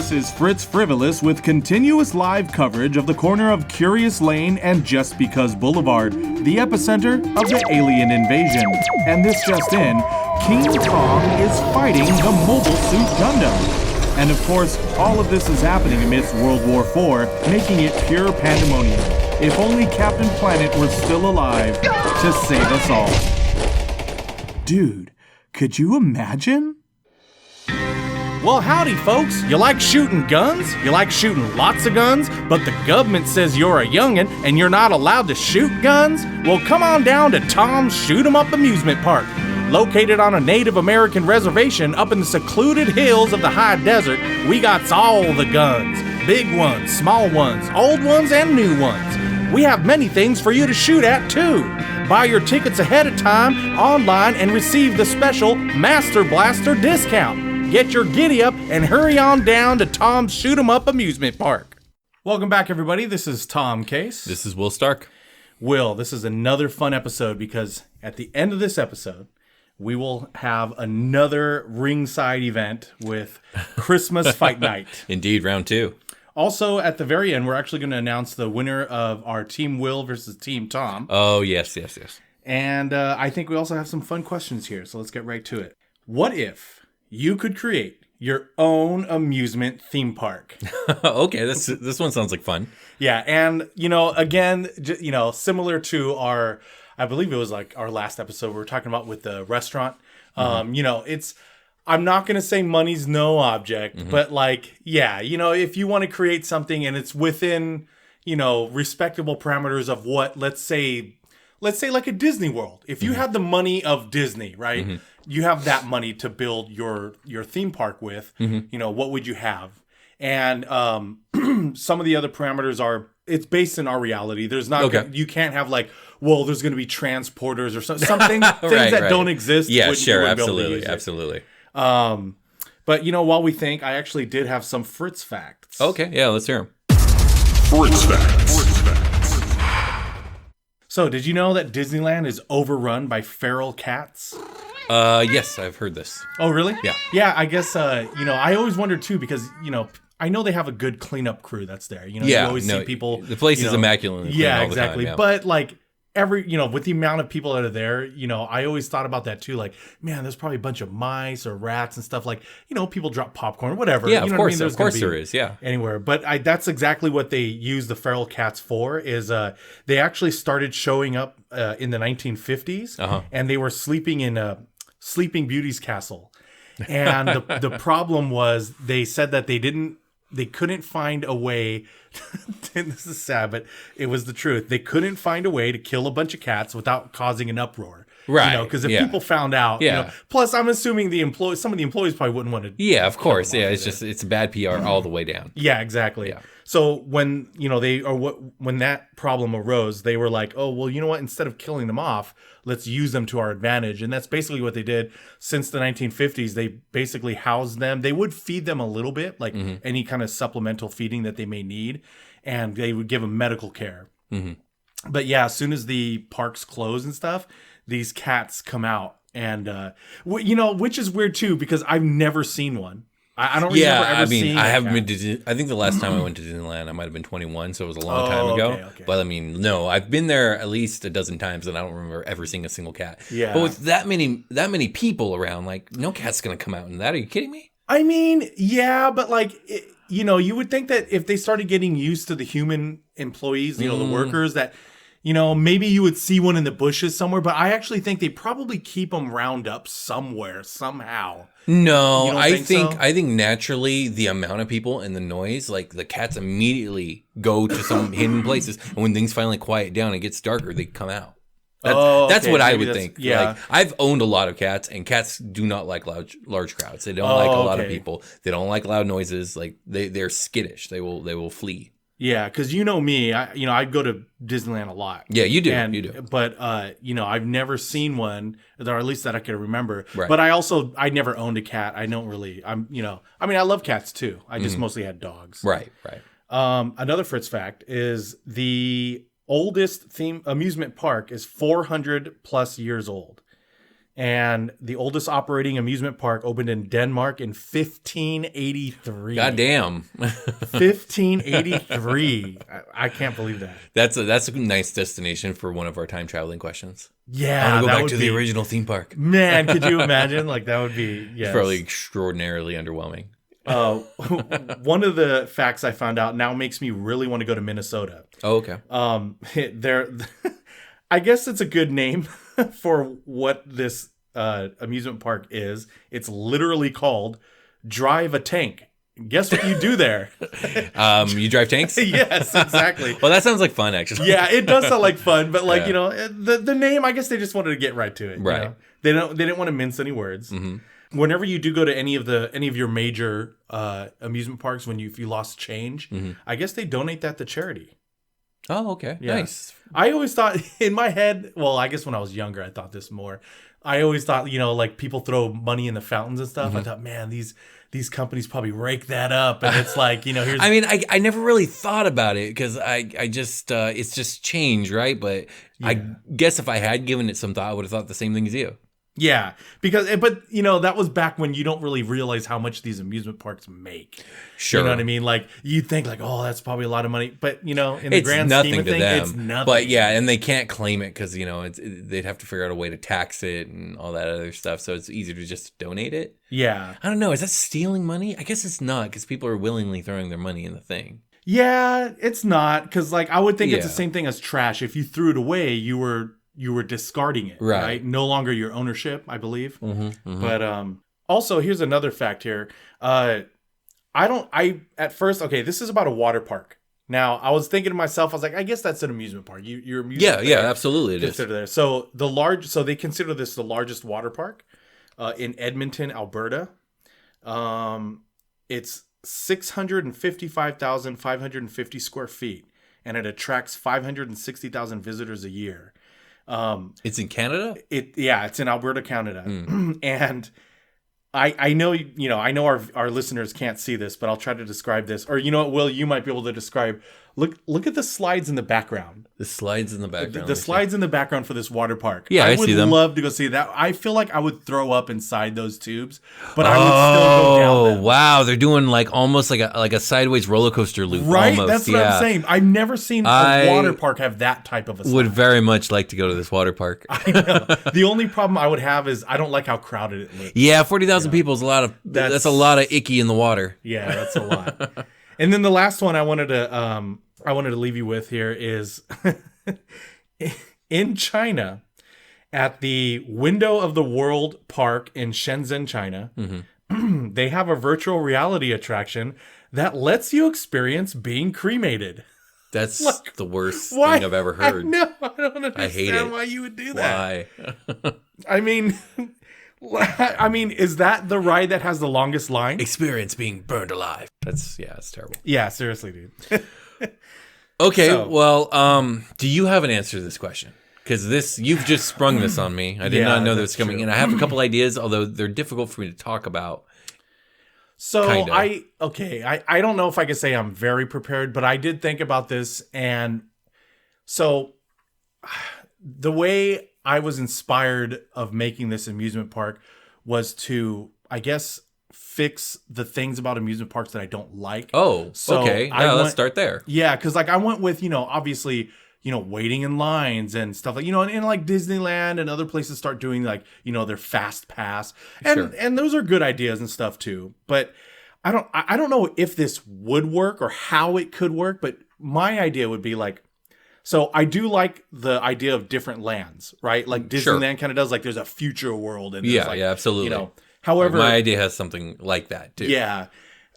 This is Fritz Frivolous with continuous live coverage of the corner of Curious Lane and Just Because Boulevard, the epicenter of the alien invasion. And this just in, King Kong is fighting the Mobile Suit Gundam. And of course, all of this is happening amidst World War IV, making it pure pandemonium. If only Captain Planet were still alive to save us all. Dude, could you imagine? Well, howdy, folks. You like shooting guns? You like shooting lots of guns, but the government says you're a youngin' and you're not allowed to shoot guns? Well, come on down to Tom's Shoot 'em Up Amusement Park. Located on a Native American reservation up in the secluded hills of the high desert, we got all the guns. Big ones, small ones, old ones, and new ones. We have many things for you to shoot at, too. Buy your tickets ahead of time online and receive the special Master Blaster discount. Get your giddy up and hurry on down to Tom's Shoot 'em Up Amusement Park. Welcome back, everybody. This is Tom Case. This is Will Stark. Will, this is another fun episode because at the end of this episode, we will have another ringside event with Christmas Fight Night. Indeed, round 2. Also, at the very end, we're actually going to announce the winner of our Team Will versus Team Tom. Oh, yes. And I think we also have some fun questions here, so let's get right to it. What if you could create your own amusement theme park? Okay, this one sounds like fun. Yeah, and, again, similar to our, I believe it was like our last episode we were talking about with the restaurant. It's, I'm not going to say money's no object, but if you want to create something and it's within, respectable parameters of what, let's say like a Disney World. If you had the money of Disney, right? You have that money to build your theme park with, what would you have? And some of the other parameters are, it's based in our reality. There's not, you can't have there's going to be transporters or something, things that don't exist. Yeah, sure, absolutely. But while we think, I actually did have some Fritz facts. Okay, yeah, let's hear them. Fritz facts. So, did you know that Disneyland is overrun by feral cats? Yes, I've heard this. Oh, really? Yeah. Yeah, I guess, I always wondered too, because, I know they have a good cleanup crew that's there. You always see people. The place is immaculate. Yeah, exactly. The time, yeah. But with the amount of people that are there, I always thought about that too. Like, man, there's probably a bunch of mice or rats and stuff. People drop popcorn, whatever. Yeah, of course there is. Yeah. Anywhere. But that's exactly what they use the feral cats for is they actually started showing up in the 1950s and they were sleeping in Sleeping Beauty's castle. And the problem was they said that they couldn't find a way. This is sad, but it was the truth. They couldn't find a way to kill a bunch of cats without causing an uproar. Right. Because if people found out, plus I'm assuming some of the employees probably wouldn't want to. Yeah, of course. Yeah, it's bad PR all the way down. Yeah, exactly. Yeah. So when, when that problem arose, they were like, oh, well, you know what? Instead of killing them off, let's use them to our advantage. And that's basically what they did since the 1950s. They basically housed them. They would feed them a little bit, any kind of supplemental feeding that they may need. And they would give them medical care. But yeah, as soon as the parks close and stuff, these cats come out. And, which is weird too, because I've never seen one. I don't remember ever seeing I haven't been to I think the last time I went to Disneyland, I might have been 21, so it was a long time ago. Okay. But no, I've been there at least a dozen times, and I don't remember ever seeing a single cat. Yeah. But with that many people around, no cat's going to come out in that. Are you kidding me? I mean, yeah, but you would think that if they started getting used to the human employees, the workers, that maybe you would see one in the bushes somewhere, but I actually think they probably keep them round up somewhere, somehow. No, I think naturally the amount of people and the noise, the cats immediately go to some hidden places, and when things finally quiet down and it gets darker, they come out. That's what I would think. Yeah. I've owned a lot of cats, and cats do not like large crowds. They don't like a lot of people. They don't like loud noises. They're skittish. They will flee. Yeah, because me, I go to Disneyland a lot. Yeah, you do. But I've never seen one, or at least that I can remember. Right. But I never owned a cat. I don't really. I love cats too. I just mostly had dogs. Right. Another Fritz fact is the oldest amusement park is 400 plus years old, And the oldest operating amusement park opened in Denmark in 1583. Goddamn. 1583. I can't believe that. That's a nice destination for one of our time traveling questions. Yeah. I want to go back to the original theme park. Man, could you imagine? Like, that would be, yes. It's probably extraordinarily underwhelming. One of the facts I found out now makes me really want to go to Minnesota. Oh, okay. I guess it's a good name for what this amusement park is. It's literally called Drive a Tank. Guess what you do there? You drive tanks? Yes, exactly. Well, that sounds like fun, actually. Yeah, it does sound like fun, but like, the name, I guess they just wanted to get right to it. Right. They didn't want to mince any words. Mm-hmm. Whenever you do go to any of your major amusement parks, if you lost change, I guess they donate that to charity. Oh, okay. Yeah. Nice. I always thought in my head, well, I guess when I was younger, I thought this more. I always thought, like people throw money in the fountains and stuff. I thought, man, these companies probably rake that up. And it's like, here's... I mean, I never really thought about it because I just, it's just change, right? But I guess if I had given it some thought, I would have thought the same thing as you. Yeah, but that was back when you don't really realize how much these amusement parks make. Sure. You know what I mean? Like, you think like, oh, that's probably a lot of money. But, in the grand scheme of things, it's nothing. But yeah, and they can't claim it because, they'd have to figure out a way to tax it and all that other stuff. So it's easier to just donate it. Yeah. I don't know. Is that stealing money? I guess it's not because people are willingly throwing their money in the thing. Yeah, it's not. Because, like, I would think it's the same thing as trash. If you threw it away, you were discarding it, right? No longer your ownership, I believe. But also, here's another fact here. At first, this is about a water park. Now, I was thinking to myself, I was like, I guess that's an amusement park. You're amusement yeah, absolutely, it is. There. So they consider this the largest water park in Edmonton, Alberta. It's 655,550 square feet, and it attracts 560,000 visitors a year. It's in Canada? It's in Alberta, Canada. And I know, I know our listeners can't see this, but I'll try to describe this. Or you know what, Will, you might be able to describe. Look at the slides in the background. The slides in the background. The slides in the background for this water park. Yeah, I see them. I would love to go see that. I feel like I would throw up inside those tubes, but I would still go down them. Wow, they're doing like almost like a sideways roller coaster loop. Right, almost. That's what I'm saying. I've never seen a water park have that type of a slide. Would very much like to go to this water park. I know. The only problem I would have is I don't like how crowded it looks. Yeah, 40,000 people is a lot of. That's a lot of icky in the water. Yeah, that's a lot. And then the last one I wanted to leave you with here is in China, at the Window of the World Park in Shenzhen, China, they have a virtual reality attraction that lets you experience being cremated. That's the worst thing I've ever heard. No, I don't understand I hate it. why you would do that. Why? I mean, is that the ride that has the longest line? Experience being burned alive. That's terrible. Yeah, seriously, dude. Okay, well, do you have an answer to this question? Because you've just sprung this on me. I did not know that was coming in. I have a couple ideas, although they're difficult for me to talk about. So Kinda. I don't know if I could say I'm very prepared, but I did think about this. And so the way I was inspired of making this amusement park was to, I guess, fix the things about amusement parks that I don't like. Oh, so okay. Let's start there. Yeah, because like I went with, obviously, waiting in lines and stuff like, and like Disneyland and other places start doing like, their fast pass. And those are good ideas and stuff too. But I don't know if this would work or how it could work, but my idea would be like, so I do like the idea of different lands, right? Like Disneyland kind of does, like there's a future world. And yeah, absolutely. However, my idea has something like that too. Yeah.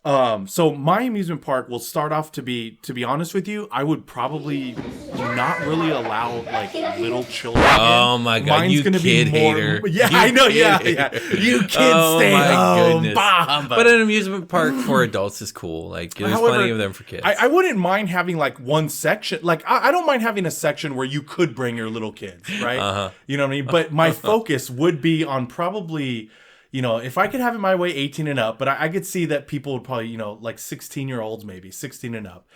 So my amusement park will start off to be honest with you, I would probably not really allow like little children. Oh my god, Mine's you gonna kid be more, hater. Yeah, I know. Yeah. You kids stay home. Goodness. Bah, but an amusement park for adults is cool. Like there's plenty of them for kids. I wouldn't mind having like one section. Like I don't mind having a section where you could bring your little kids, right? You know what I mean? But my focus would be on probably, if I could have it my way, 18 and up, but I could see that people would probably, like 16-year-olds, maybe 16 and up.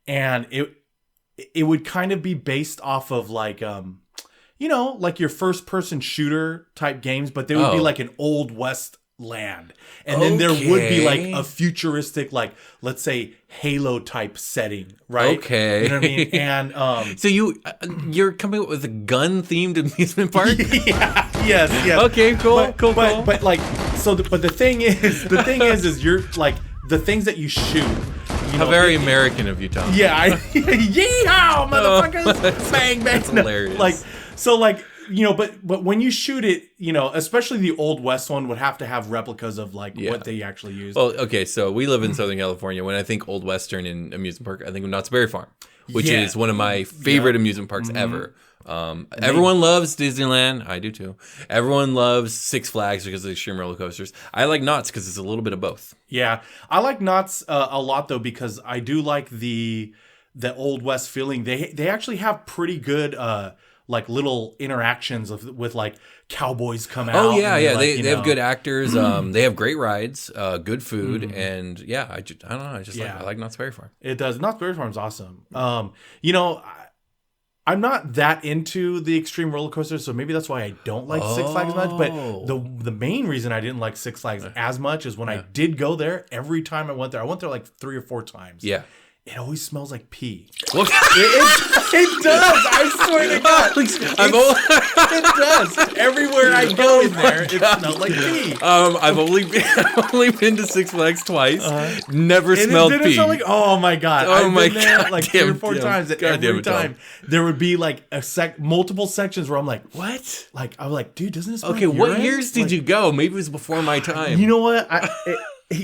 And it would kind of be based off of like, like your first person shooter type games, but they would be like an Old West land. And then there would be like a futuristic, like, let's say Halo type setting, right? Okay. You know what I mean? And so you're coming up with a gun themed amusement park? yeah, yes. Okay, cool. But like, but the thing is you're like the things that you shoot. How very American of you, Tom. Yeah, yeehaw, motherfuckers! Bang, bang. That's hilarious. But when you shoot it, especially the Old West one would have to have replicas of like what they actually use. Well, okay, so we live in Southern California. When I think Old Western and amusement park, I think of Knott's Berry Farm, which is one of my favorite amusement parks ever. Everyone loves Disneyland. I do too. Everyone loves Six Flags because of the extreme roller coasters. I like Knott's because it's a little bit of both. Yeah, I like Knott's a lot though because I do like the Old West feeling. They actually have pretty good like little interactions with like cowboys come out. Oh yeah, yeah. Like, they have good actors. They have great rides, good food, and yeah. I don't know. I like Knott's Berry Farm. It does. Knott's Berry Farm is awesome. I'm not that into the extreme roller coasters, so maybe that's why I don't like Six Flags much. But the main reason I didn't like Six Flags as much is when I did go there, every time I went there like 3 or 4 times. Yeah. It always smells like pee. What? It does. I swear to God. It does. Everywhere I go in there, it smells like pee. I've only been to Six Flags twice. Never smelled pee. It smell like, oh my God. Oh my been there God. like 3 or 4 times. And every time there would be like multiple sections where I'm like, what? Like I was like, dude, doesn't it smell Okay, like what urine? years did you go? Maybe it was before my time. You know what?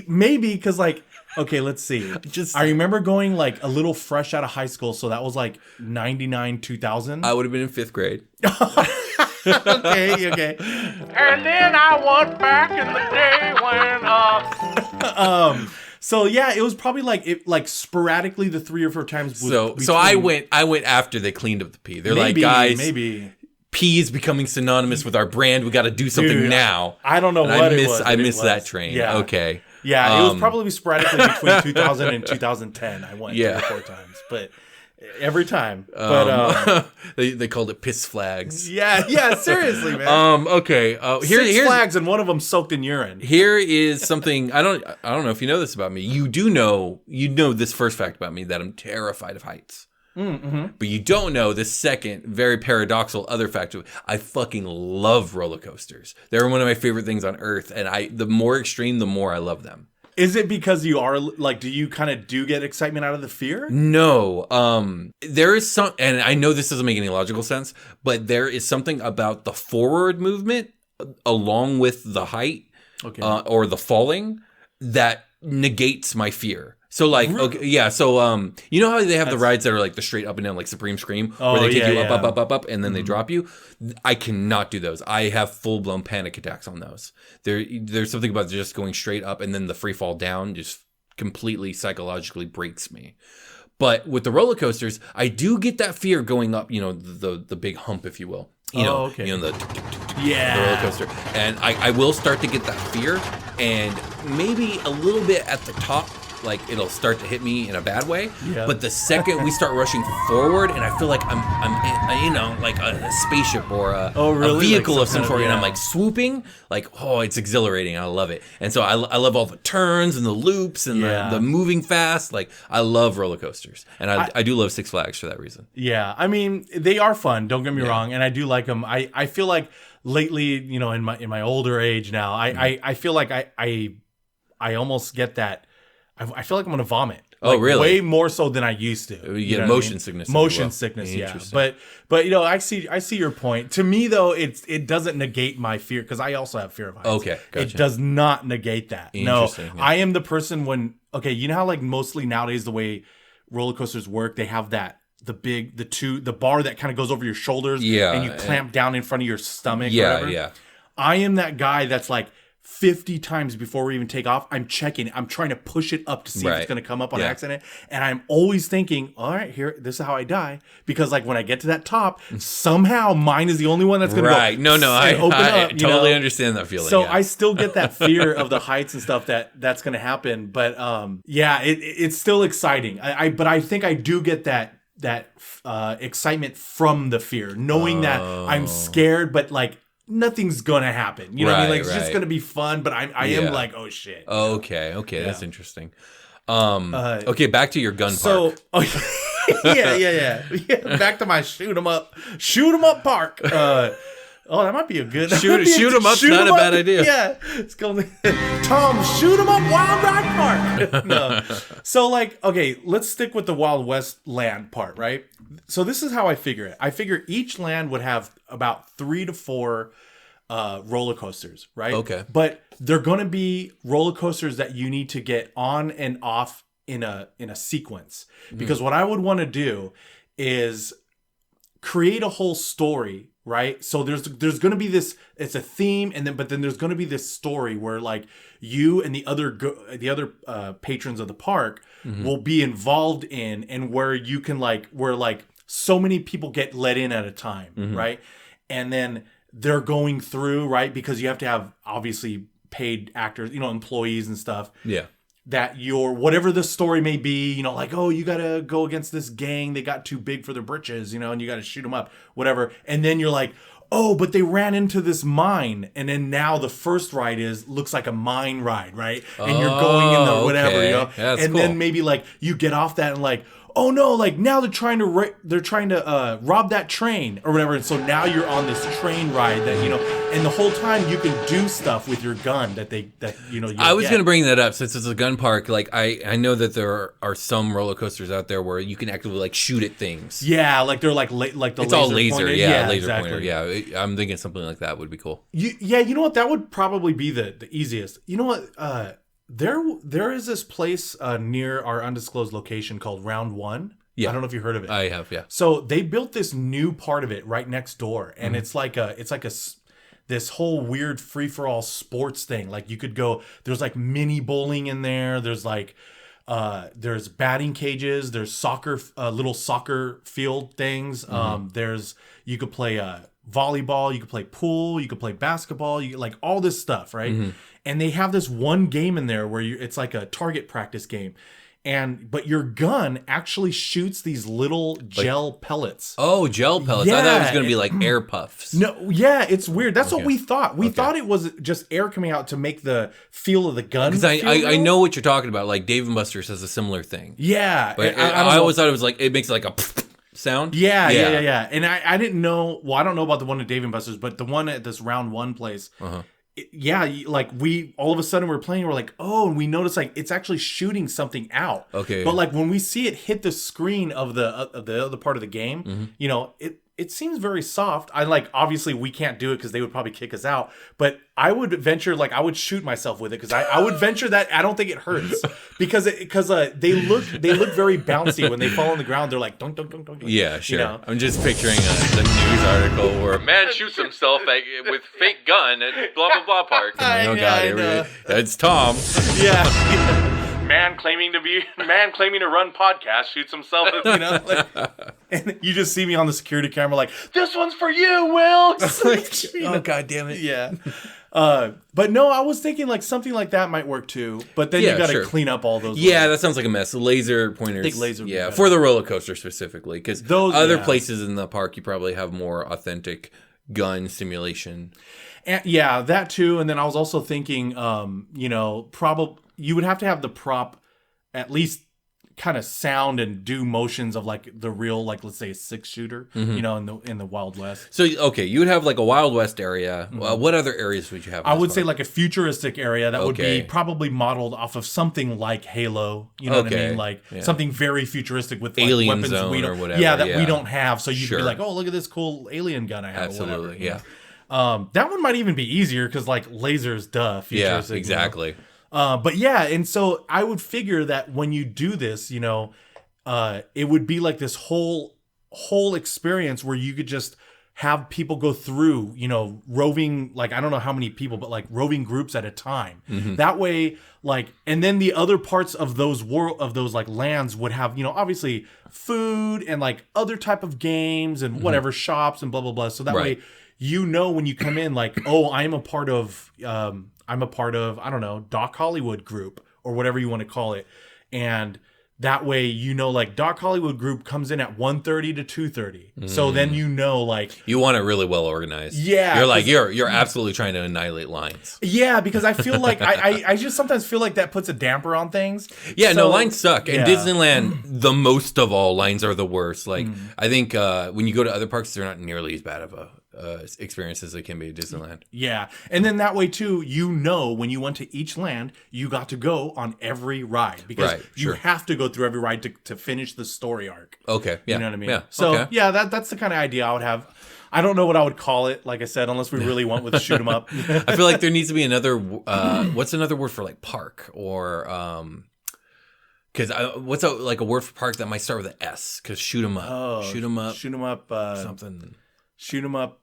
Maybe because like. Okay, let's see. I remember going like a little fresh out of high school, so that was like 99, 2000. I would have been in 5th grade. Okay. And then I went back in the day when So yeah, it was probably like sporadically the 3 or 4 times. So I went after they cleaned up the pee. They're like, guys, maybe pee is becoming synonymous with our brand. We got to do something now. I don't know and what it was. I missed that train. Yeah. Okay. Yeah, it was probably sporadically between 2000 and 2010. I went 3 or 4 times, but every time. But they called it piss flags. Yeah, seriously, man. Okay. Here's flags, and one of them soaked in urine. Here is something I don't know if you know this about me. You know this first fact about me, that I'm terrified of heights. Mm-hmm. But you don't know the second, very paradoxical other fact. I fucking love roller coasters. They're one of my favorite things on earth, and the more extreme, the more I love them. Is it because you are like, do you kind of get excitement out of the fear? No. There is some, and I know this doesn't make any logical sense, but there is something about the forward movement along with the height, or the falling, that negates my fear. So like, okay, yeah. So you know how they have the rides that are like the straight up and down, like Supreme Scream, where they take you up, and then they drop you. I cannot do those. I have full blown panic attacks on those. There's something about just going straight up and then the free fall down just completely psychologically breaks me. But with the roller coasters, I do get that fear going up. The big hump, if you will. The roller coaster, and I will start to get that fear, and maybe a little bit at the top. Like it'll start to hit me in a bad way, but the second we start rushing forward, and I feel like I'm like a spaceship or a vehicle like of some sort, and I'm like swooping, like it's exhilarating. I love it, and so I love all the turns and the loops and the moving fast. Like I love roller coasters, and I do love Six Flags for that reason. Yeah, I mean they are fun. Don't get me wrong, and I do like them. I feel like lately, in my older age now, I feel like I almost get that. I feel like I'm gonna vomit. Oh, really? Way more so than I used to. You get motion sickness. Motion sickness, yeah. But I see your point. To me though, it doesn't negate my fear because I also have fear of heights. Okay, gotcha. It does not negate that. No, yeah. I am the person you know how like mostly nowadays the way roller coasters work, they have the bar that kind of goes over your shoulders, and you clamp down in front of your stomach. Yeah. I am that guy that's like 50 times before we even take off, I'm checking. I'm trying to push it up to see if it's going to come up on accident. And I'm always thinking, all right, this is how I die. Because like when I get to that top, somehow mine is the only one that's going to go. No, I totally understand that feeling. So I still get that fear of the heights and stuff that's going to happen. But it's still exciting. But I think I do get that excitement from the fear, knowing that I'm scared, but like nothing's gonna happen. You know what I mean? Like it's just gonna be fun, but I am like, oh shit. Okay, that's interesting. Okay, back to your gun park. Yeah. Back to my shoot 'em up park. Oh, that might be a good shoot 'em up's not a bad idea. Yeah, it's going Tom, shoot 'em up Wild Ride Park. No, so like, okay, let's stick with the Wild West land part, right? So this is how I figure it. I figure each land would have about 3 to 4 roller coasters, right? Okay, but they're going to be roller coasters that you need to get on and off in a sequence, because what I would want to do is create a whole story. Right, so there's going to be this. It's a theme, and then there's going to be this story where like you and the other patrons of the park will be involved in, and where you can where so many people get let in at a time, right? And then they're going through, right, because you have to have obviously paid actors, employees and stuff. Yeah. That whatever the story may be, like, oh, you got to go against this gang. They got too big for their britches, and you got to shoot them up, whatever. And then you're like, oh, but they ran into this mine. And then now the first ride looks like a mine ride, right? And you're going in the whatever, okay. Yeah, that's and cool. then maybe like you get off that and like, oh no, like now they're trying to rob that train or whatever. And so now you're on this train ride that, and the whole time you can do stuff with your gun I was going to bring that up since it's a gun park. Like I know that there are some roller coasters out there where you can actively like shoot at things. Yeah, like they're like like the it's laser all laser, pointed. yeah, laser exactly. pointer. Yeah, I'm thinking something like that would be cool. You know what? That would probably be the easiest. You know what? There is this place near our undisclosed location called Round One. Yeah. I don't know if you heard of it. I have, yeah. So they built this new part of it right next door, and it's like this whole weird free for all sports thing. Like you could go. There's like mini bowling in there. There's like there's batting cages. There's little soccer field things. You could play volleyball. You could play pool. You could play basketball. You like all this stuff, right? And they have this one game in there where it's like a target practice game. But your gun actually shoots these little gel pellets. Oh, gel pellets. Yeah. I thought it was going to be like air puffs. No, yeah, it's weird. That's what we thought. We thought it was just air coming out to make the feel of the gun. Because I know what you're talking about. Like Dave & Buster's has a similar thing. Yeah. But I always thought it was like, it makes like a sound. Yeah. And I didn't know, well, I don't know about the one at Dave & Buster's, but the one at this Round One place, like we all of a sudden we're playing, we're like, oh, and we notice like it's actually shooting something out. Okay. But like when we see it hit the screen of the other part of the game, it seems very soft. Obviously we can't do it because they would probably kick us out. But I would venture, like I would shoot myself with it because I would venture that I don't think it hurts because they look very bouncy when they fall on the ground. They're like dunk dunk dunk dunk. Yeah, sure. I'm just picturing the news article where a man shoots himself with fake gun at blah blah blah park. Oh god, it's Tom. Yeah. Man claiming to run podcast shoots himself, and you just see me on the security camera like, this one's for you, Will. Oh god damn it. Yeah. But no, I was thinking like something like that might work too. But then you got to clean up all those. Yeah, that sounds like a mess. Laser pointers. I think laser. Yeah, for the roller coaster specifically, because other places in the park you probably have more authentic gun simulation. And, yeah, that too. And then I was also thinking, probably you would have to have the prop at least kind of sound and do motions of like the real, like let's say a 6-shooter, in the Wild West. So okay, you would have like a Wild West area. What other areas would you have? I would say like a futuristic area that would be probably modeled off of something like Halo. You know what I mean? Like something very futuristic with like Alien weapons Zone we don't, or whatever. Yeah, that we don't have. So you could be like, oh, look at this cool alien gun I have. Absolutely, or whatever, that one might even be easier because like lasers, futuristic. Yeah, exactly. But yeah, and so I would figure that when you do this, it would be like this whole experience where you could just have people go through, roving, like, I don't know how many people, but like roving groups at a time. That way, like, and then the other parts of those like lands would have, obviously food and like other type of games and whatever shops and blah, blah, blah. So that way, when you come in, like, oh, I'm a part of, I don't know, Doc Hollywood group or whatever you want to call it. And That way, like Doc Hollywood Group comes in at 1:30 to 2:30. So then like you want it really well organized. Yeah, you're like you're absolutely trying to annihilate lines. Yeah, because I feel like I just sometimes feel like that puts a damper on things. Yeah, so, no, lines suck. And Disneyland, the most of all, lines are the worst. Like I think when you go to other parks, they're not nearly as bad of a experience as they can be at Disneyland. Yeah, and then that way too, when you went to each land, you got to go on every ride because you have to go through every ride to finish the story arc. Okay, yeah, you know what I mean. Yeah. So okay. that's the kind of idea I would have. I don't know what I would call it, like I said, unless we really went with shoot 'em up. I feel like there needs to be another. What's another word for like park or? Because what's a word for park that might start with an S? Because shoot 'em up, shoot 'em up, shoot 'em up, something. Shoot 'em up.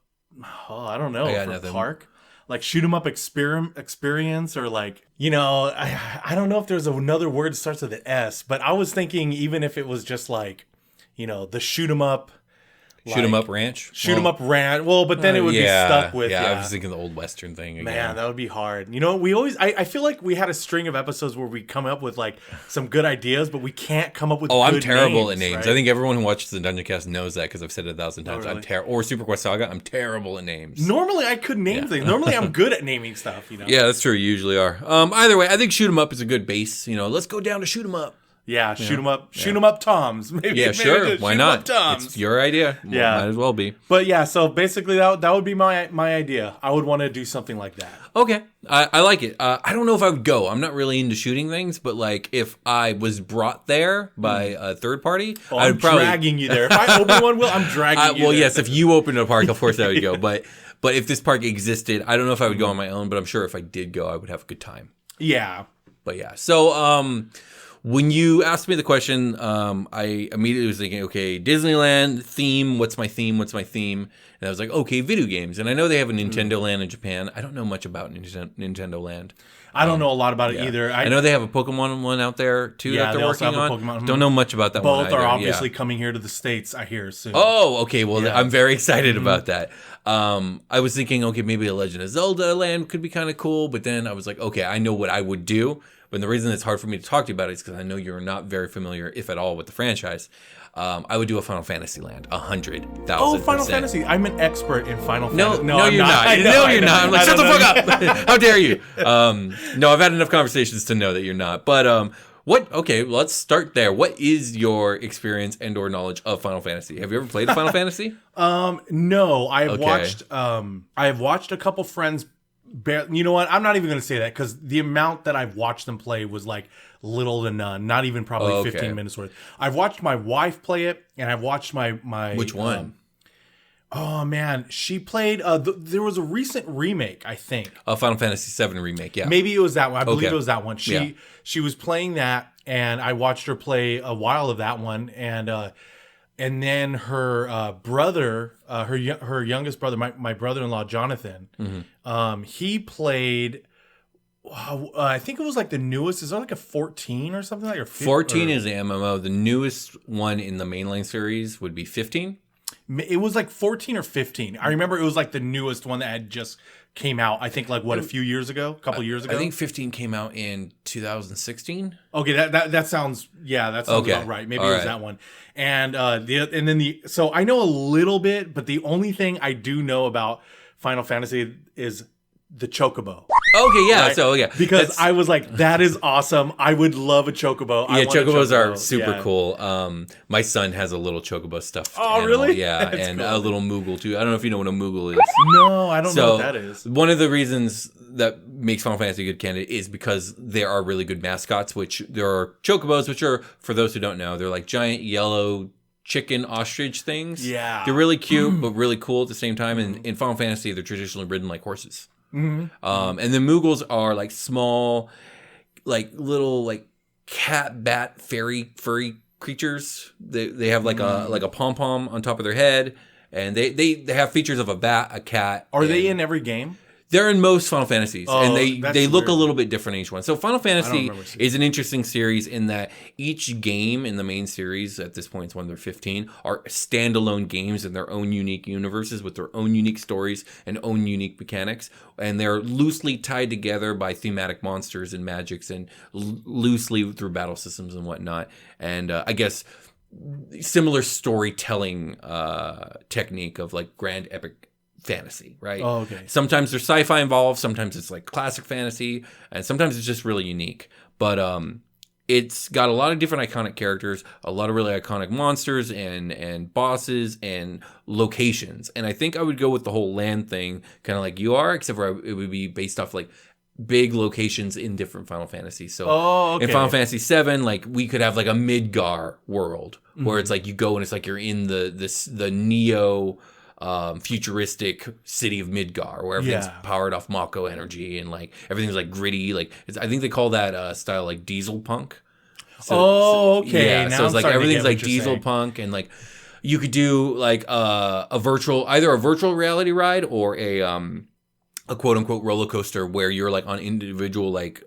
Oh, I don't know. I got for nothing. Park, like shoot 'em up experience, or like I don't know if there's another word that starts with an S. But I was thinking even if it was just like, the shoot 'em up. Shoot 'em up ranch? Shoot 'em up ranch. Well, but then it would be stuck with. Yeah, I was thinking the old Western thing again. Man, that would be hard. We always. I feel like we had a string of episodes where we come up with like some good ideas, but we can't come up with. Oh, good I'm terrible names, at names. right? I think everyone who watches the Dungeon Cast knows that because I've said it 1,000 times. really? I'm terrible. Or Super Quest Saga. I'm terrible at names. Normally, I could name things. Normally, I'm good at naming stuff. Yeah, that's true. You usually are. Either way, I think shoot 'em up is a good base. Let's go down to shoot 'em up. Yeah, shoot 'em up. Shoot 'em up, Toms. Maybe, Yeah, sure. just Why shoot 'em not? up, Toms. It's your idea. Yeah. Might as well be. But yeah, so basically that would be my idea. I would want to do something like that. Okay. I like it. I don't know if I would go. I'm not really into shooting things, but like if I was brought there by a third party, I I'm would probably dragging you there. If I open one, I'm dragging you well, there. yes, if you opened a park, of course I would go. But if this park existed, I don't know if I would go on my own, but I'm sure if I did go, I would have a good time. Yeah. But yeah. So when you asked me the question, I immediately was thinking, okay, Disneyland theme. What's my theme? And I was like, okay, video games. And I know they have a Nintendo Land in Japan. I don't know much about Nintendo Land. I don't know a lot about it either. I know they have a Pokemon one out there too that they're working on. Don't know much about that one. Both are obviously coming here to the States, I hear, soon. Oh, okay. Well, I'm very excited about that. I was thinking, okay, maybe a Legend of Zelda land could be kind of cool. But then I was like, okay, I know what I would do. But the reason it's hard for me to talk to you about it is because I know you're not very familiar, if at all, with the franchise. I would do a Final Fantasy land, 100,000%. Oh, Final Fantasy! I'm an expert in Final Fantasy. No, you're not. You're not. I'm like, shut the fuck up! How dare you? No, I've had enough conversations to know that you're not. But what? Okay, let's start there. What is your experience and/or knowledge of Final Fantasy? Have you ever played a Final Fantasy? No, I've watched. I've watched a couple friends. You know what? I'm not even going to say that because the amount that I've watched them play was like little to none. Not even probably 15 minutes worth. I've watched my wife play it, and I've watched my Which one? Oh man, she played. There was a recent remake, I think. A Final Fantasy VII remake. Yeah, maybe it was that one. I believe it was that one. She was playing that, and I watched her play a while of that one, and then her brother, her youngest brother, my brother-in-law Jonathan, he played. I think it was like the newest. Is there like a 14 or something like that? 14 is the MMO. The newest one in the mainline series would be 15. It was like 14 or 15. I remember it was like the newest one that had just came out. I think like a few years ago, a couple years ago. I think 15 came out in 2016. Okay, that sounds about right. Maybe it was that one. And so I know a little bit, but the only thing I do know about Final Fantasy is the Chocobo. Okay, yeah. Right? So yeah, because I was like, that is awesome. I would love a Chocobo. Yeah, Chocobos are super cool. My son has a little Chocobo stuffed animal. Really? Yeah, That's and cool. a little Moogle too. I don't know if you know what a Moogle is. No, I don't know what that is. One of the reasons that makes Final Fantasy a good candidate is because there are really good mascots, which there are Chocobos, which are, for those who don't know, they're like giant yellow chicken ostrich things. Yeah. They're really cute, but really cool at the same time. And in Final Fantasy, they're traditionally ridden like horses. And the Moogles are like small, like little like cat, bat, furry creatures. They have like a pom pom on top of their head, and they have features of a bat, a cat. Are they in every game? They're in most Final Fantasies, and they look weird. a little bit different in each one. So Final Fantasy remember seeing is an interesting series in that each game in the main series, at this point it's when they're 15, are standalone games in their own unique universes with their own unique stories and own unique mechanics. And they're loosely tied together by thematic monsters and magics and loosely through battle systems and whatnot. And I guess similar storytelling technique of like grand epic fantasy, right? Oh, okay. Sometimes there's sci-fi involved, sometimes it's like classic fantasy, and sometimes it's just really unique. But it's got a lot of different iconic characters, a lot of really iconic monsters and bosses and locations. And I think I would go with the whole land thing, kind of like you are, except for it would be based off like big locations in different Final Fantasies. So in Final Fantasy 7, like we could have like a Midgar world where it's like you go and it's like you're in the Neo futuristic city of Midgar where everything's powered off Mako energy and like everything's like gritty. Like I think they call that style like diesel punk. So, okay. Yeah, now so it's I'm like everything's like what you're diesel saying. punk, and like you could do like either a virtual reality ride or a quote unquote roller coaster where you're like on individual like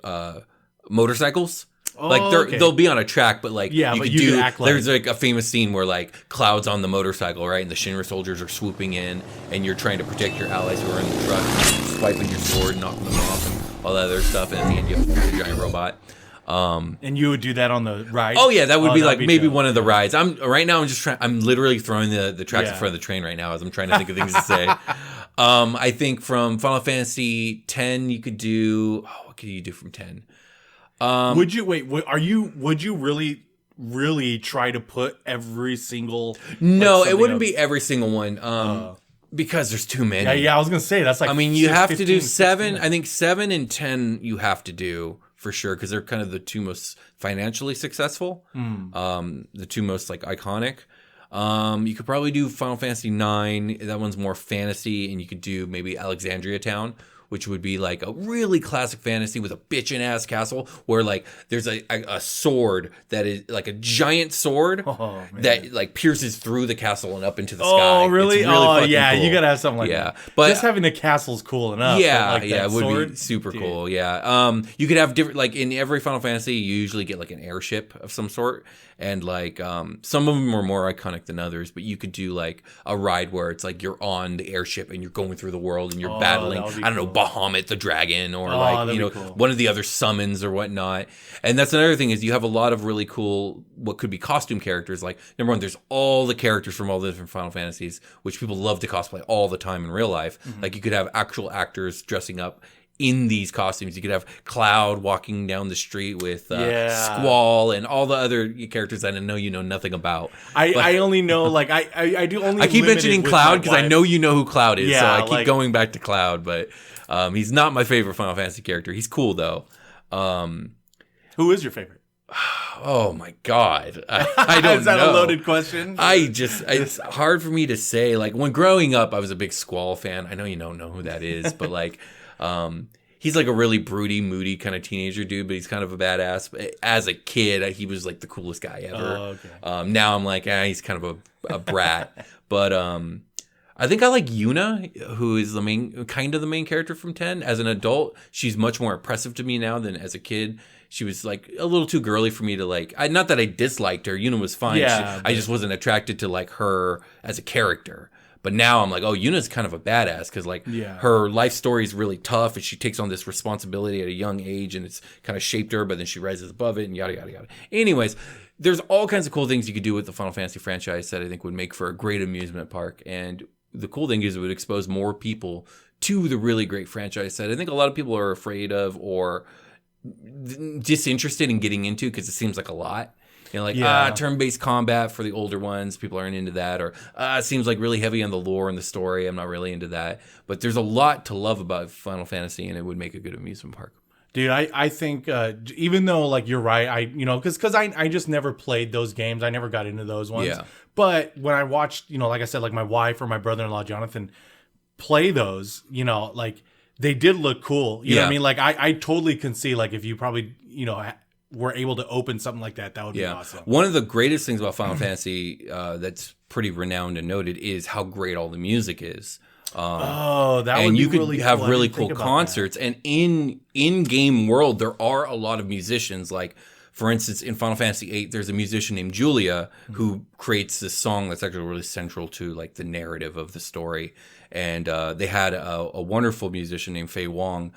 motorcycles. They'll be on a track, but like but you could act like... There's like a famous scene where like Cloud's on the motorcycle, right, and the Shinra soldiers are swooping in, and you're trying to protect your allies who are in the truck, swiping your sword, knocking them off, and all that other stuff. And at the end, you have to fight a giant robot. And you would do that on the ride? Oh yeah, that would be like maybe dope. one of the rides. I'm literally throwing the tracks in front of the train right now as I'm trying to think of things to say. I think from Final Fantasy 10, you could do. Oh, what could you do from 10? Would you would you really try to put every single? No, it wouldn't be every single one. Because there's too many. Yeah, I was gonna say that's like. I mean, you have to do 7. 16. I think 7 and 10 you have to do for sure because they're kind of the two most financially successful. The two most like iconic. You could probably do Final Fantasy 9. That one's more fantasy, and you could do maybe Alexandria Town, which would be like a really classic fantasy with a bitchin' ass castle where like there's a sword that is like a giant sword that like pierces through the castle and up into the sky. Oh, really? It's really fucking cool. You gotta have something like that. That. But just having the castle's cool enough. It would be super cool. Yeah. You could have different, like in every Final Fantasy, you usually get like an airship of some sort. And like some of them are more iconic than others, but you could do like a ride where it's like you're on the airship and you're going through the world and you're battling, I don't know, Bahamut the dragon or one of the other summons or whatnot. And that's another thing is you have a lot of really cool, what could be costume characters. Like number one, there's all the characters from all the different Final Fantasies, which people love to cosplay all the time in real life. Like you could have actual actors dressing up in these costumes. You could have Cloud walking down the street with Squall and all the other characters that I know you know nothing about. I only know like I do only. I keep mentioning Cloud because I know you know who Cloud is, so I keep like, going back to Cloud. But he's not my favorite Final Fantasy character. He's cool though. Who is your favorite? Oh my god, I don't know. Is that a loaded question? It's hard for me to say. Like when growing up, I was a big Squall fan. I know you don't know who that is, but like. He's like a really broody, moody kind of teenager dude, but he's kind of a badass. As a kid, he was like the coolest guy ever. Now I'm like, he's kind of a brat. But I think I like Yuna, who is the main character from 10. As an adult, she's much more impressive to me now than as a kid. She was like a little too girly for me to like. Not that I disliked her. Yuna was fine. I just wasn't attracted to like her as a character. But now I'm like, oh, Yuna's kind of a badass because like her life story is really tough and she takes on this responsibility at a young age and it's kind of shaped her, but then she rises above it and yada, yada, yada. Anyways, there's all kinds of cool things you could do with the Final Fantasy franchise that I think would make for a great amusement park. And the cool thing is it would expose more people to the really great franchise that I think a lot of people are afraid of or disinterested in getting into because it seems like a lot. You know, like, turn-based combat for the older ones, people aren't into that. Or, it seems like really heavy on the lore and the story, I'm not really into that. But there's a lot to love about Final Fantasy, and it would make a good amusement park. Dude, I think, even though, like, you're right, because I just never played those games. I never got into those ones. Yeah. But when I watched, like I said, like, my wife or my brother-in-law, Jonathan, play those, like, they did look cool. You know what I mean? Like, I totally can see, like, if you probably, were able to open something like that, that would be awesome. One of the greatest things about Final Fantasy that's pretty renowned and noted is how great all the music is. That would and be you could really have cool. I really didn't cool think about concerts. And in game world, there are a lot of musicians. Like, for instance, in Final Fantasy VIII, there's a musician named Julia who creates this song that's actually really central to like the narrative of the story. And they had a wonderful musician named Fei Wong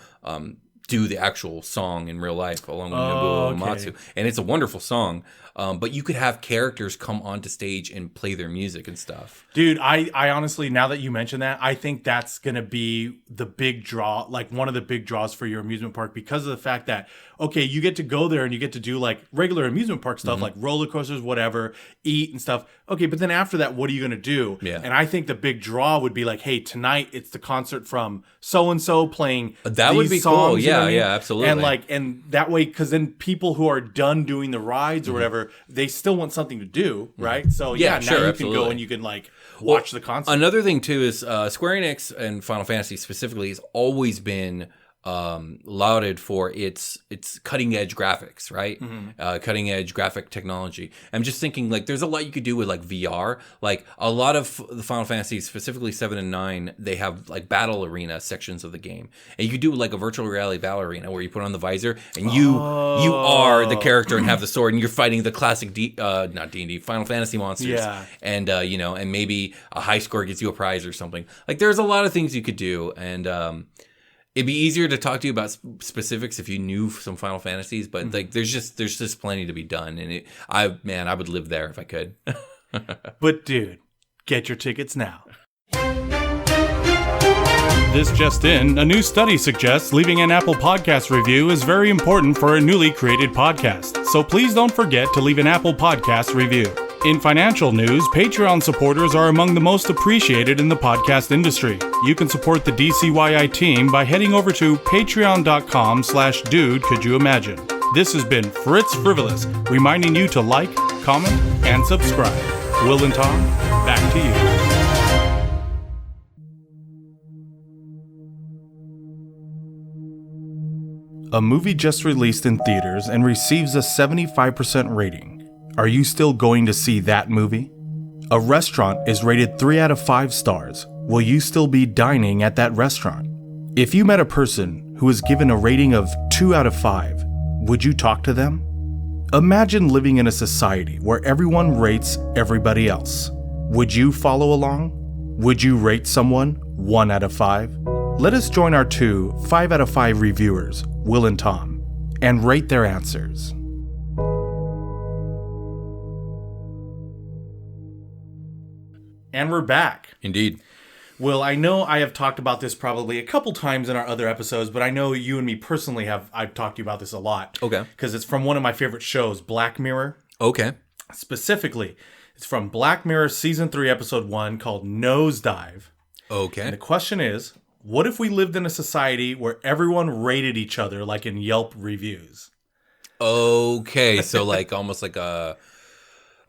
do the actual song in real life along with Nobuo Uematsu. And it's a wonderful song. But you could have characters come onto stage and play their music and stuff. Dude, I honestly, now that you mention that, I think that's going to be the big draw, like one of the big draws for your amusement park, because of the fact that, okay, you get to go there and you get to do like regular amusement park stuff, like roller coasters, whatever, eat and stuff. Okay, but then after that, what are you going to do? Yeah. And I think the big draw would be like, hey, tonight it's the concert from so-and-so playing That would be songs, cool. you know Yeah, what I mean? yeah, absolutely. And that way, because then people who are done doing the rides or whatever, they still want something to do, right? So Yeah, now sure, you absolutely. can go and you can like watch the concert. Another thing too is Square Enix and Final Fantasy specifically has always been lauded for its cutting edge graphics, right? Cutting edge graphic technology. I'm just thinking like there's a lot you could do with like VR. Like a lot of the Final Fantasy, specifically 7 and 9, they have like battle arena sections of the game, and you could do like a virtual reality battle arena where you put on the visor and you are the character and have the sword and you're fighting the classic not D&D Final Fantasy monsters. Yeah. And and maybe a high score gets you a prize or something. Like there's a lot of things you could do, and it'd be easier to talk to you about specifics if you knew some Final Fantasies, but like there's just plenty to be done, and I would live there if I could. But dude, get your tickets now. This just in, a new study suggests leaving an Apple Podcast review is very important for a newly created podcast, so please don't forget to leave an Apple Podcast review. In financial news, Patreon supporters are among the most appreciated in the podcast industry. You can support the DCYI team by heading over to patreon.com/dude could you imagine. This has been Fritz Frivolous, reminding you to like, comment, and subscribe. Will and Tom, back to you. A movie just released in theaters and receives a 75% rating. Are you still going to see that movie? A restaurant is rated 3 out of 5 stars. Will you still be dining at that restaurant? If you met a person who was given a rating of 2 out of 5, would you talk to them? Imagine living in a society where everyone rates everybody else. Would you follow along? Would you rate someone 1 out of 5? Let us join our 2 5 out of 5 reviewers, Will and Tom, and rate their answers. And we're back. Indeed. Will, I know I have talked about this probably a couple times in our other episodes, but I know you and me personally I've talked to you about this a lot. Okay. Because it's from one of my favorite shows, Black Mirror. Okay. Specifically, it's from Black Mirror Season 3, Episode 1, called Nosedive. Okay. And the question is, what if we lived in a society where everyone rated each other like in Yelp reviews? Okay. So like almost like a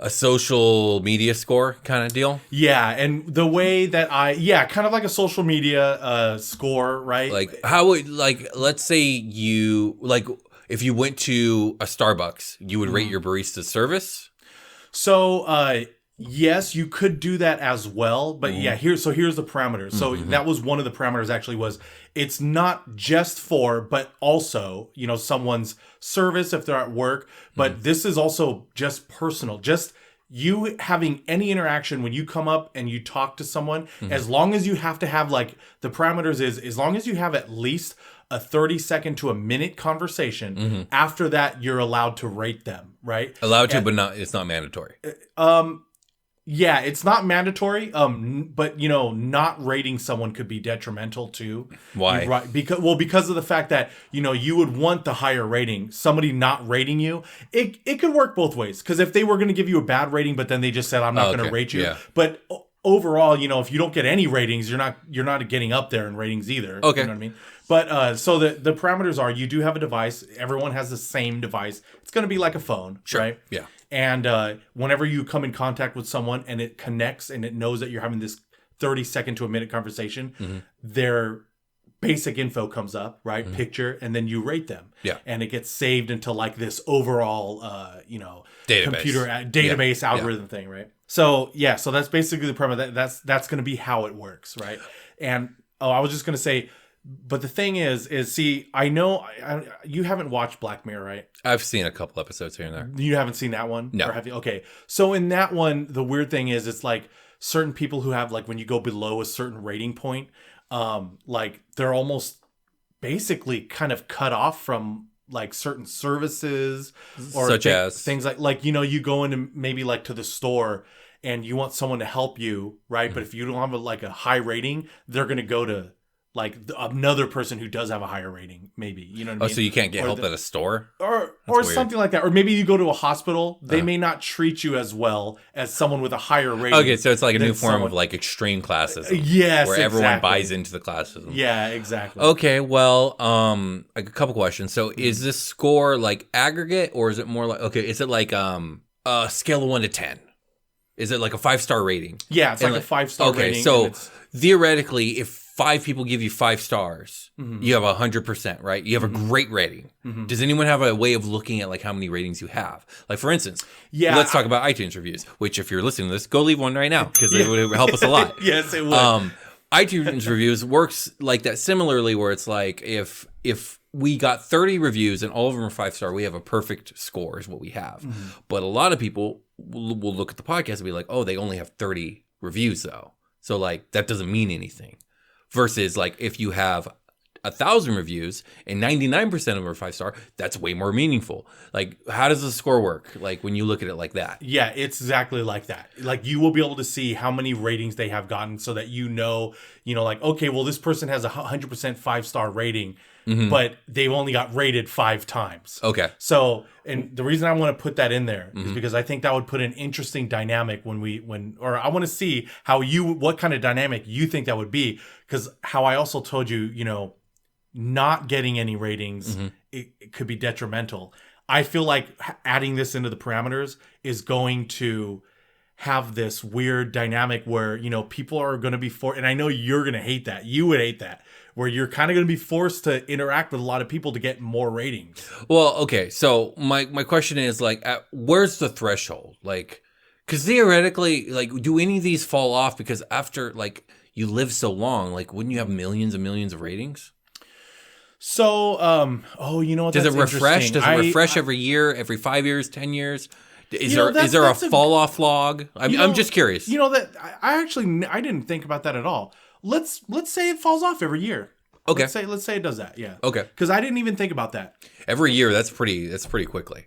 social media score kind of deal? Yeah, and the way that kind of like a social media score, right? Like how would, like, let's say you, like, if you went to a Starbucks, you would rate your barista's service? So, yes, you could do that as well, but here's the parameters. So that was one of the parameters actually was it's not just for, but also, someone's service if they're at work, but this is also just personal, just you having any interaction when you come up and you talk to someone, as long as you have to have like the parameters is as long as you have at least a 30-second to a minute conversation. After that, you're allowed to rate them, right? Allowed to, but it's not mandatory. Yeah, it's not mandatory. But not rating someone could be detrimental too. Why? Right? Because of the fact that you would want the higher rating. Somebody not rating you, it could work both ways. Because if they were going to give you a bad rating, but then they just said, "I'm not going to rate you," but overall, if you don't get any ratings, you're not getting up there in ratings either. Okay. You know what I mean? But so the parameters are you do have a device. Everyone has the same device. It's going to be like a phone, right? Yeah. And whenever you come in contact with someone and it connects and it knows that you're having this 30-second to a minute conversation, their basic info comes up, right? Picture, and then you rate them. Yeah. And it gets saved into like this overall, Database. computer database algorithm thing, right? So that's basically the premise. That's going to be how it works, right? And I was just going to say, but the thing is see, I know you haven't watched Black Mirror, right? I've seen a couple episodes here and there. You haven't seen that one? No. Or have you? Okay. So in that one, the weird thing is it's like certain people who have like when you go below a certain rating point, like they're almost basically kind of cut off from like certain services or such as things like you go into maybe like to the store and you want someone to help you, right? But if you don't have like a high rating, they're going to go to like another person who does have a higher rating, maybe. You know what I mean? So you can't get help at a store? Or weird. something like that. Or maybe you go to a hospital. They may not treat you as well as someone with a higher rating. Okay, so it's like a new form of like extreme classism. Yes, where everyone buys into the classism. Yeah, exactly. Okay, well, like a couple questions. So is this score like aggregate or is it more like, okay, is it like a scale of 1 to 10? Is it like a 5-star rating? Yeah, it's like a 5-star rating. Okay, so theoretically, if 5 people give you 5 stars, you have 100%, right? You have a great rating. Does anyone have a way of looking at like how many ratings you have? Like for instance, let's talk about iTunes reviews, which if you're listening to this, go leave one right now because it would help us a lot. Yes, it would. iTunes reviews works like that similarly where it's like if we got 30 reviews and all of them are 5-star, we have a perfect score is what we have. But a lot of people will look at the podcast and be like, oh, they only have 30 reviews though. So like that doesn't mean anything. Versus like if you have 1,000 reviews and 99% of them are 5-star, that's way more meaningful. Like how does the score work? Like when you look at it like that? Yeah, it's exactly like that. Like you will be able to see how many ratings they have gotten so that you know, like, okay, well, this person has a 100% 5-star rating, but they've only got rated 5 times. Okay. So, and the reason I want to put that in there is because I think that would put an interesting dynamic or I want to see what kind of dynamic you think that would be. Because how I also told you, not getting any ratings, it could be detrimental. I feel like adding this into the parameters is going to have this weird dynamic where, people are going to be and I know you're going to hate that. You would hate that. Where you're kind of going to be forced to interact with a lot of people to get more ratings. Well, okay. So my question is like, where's the threshold? Like, because theoretically, like, do any of these fall off? Because after like you live so long, like, wouldn't you have millions and millions of ratings? So, you know what? Does it refresh? Does it refresh every year, every 5 years, 10 years? Is there a fall off log? I'm just curious. That I didn't think about that at all. Let's say it falls off every year. Okay. Let's say it does that. Yeah. Okay. Because I didn't even think about that. Every year, that's pretty quickly.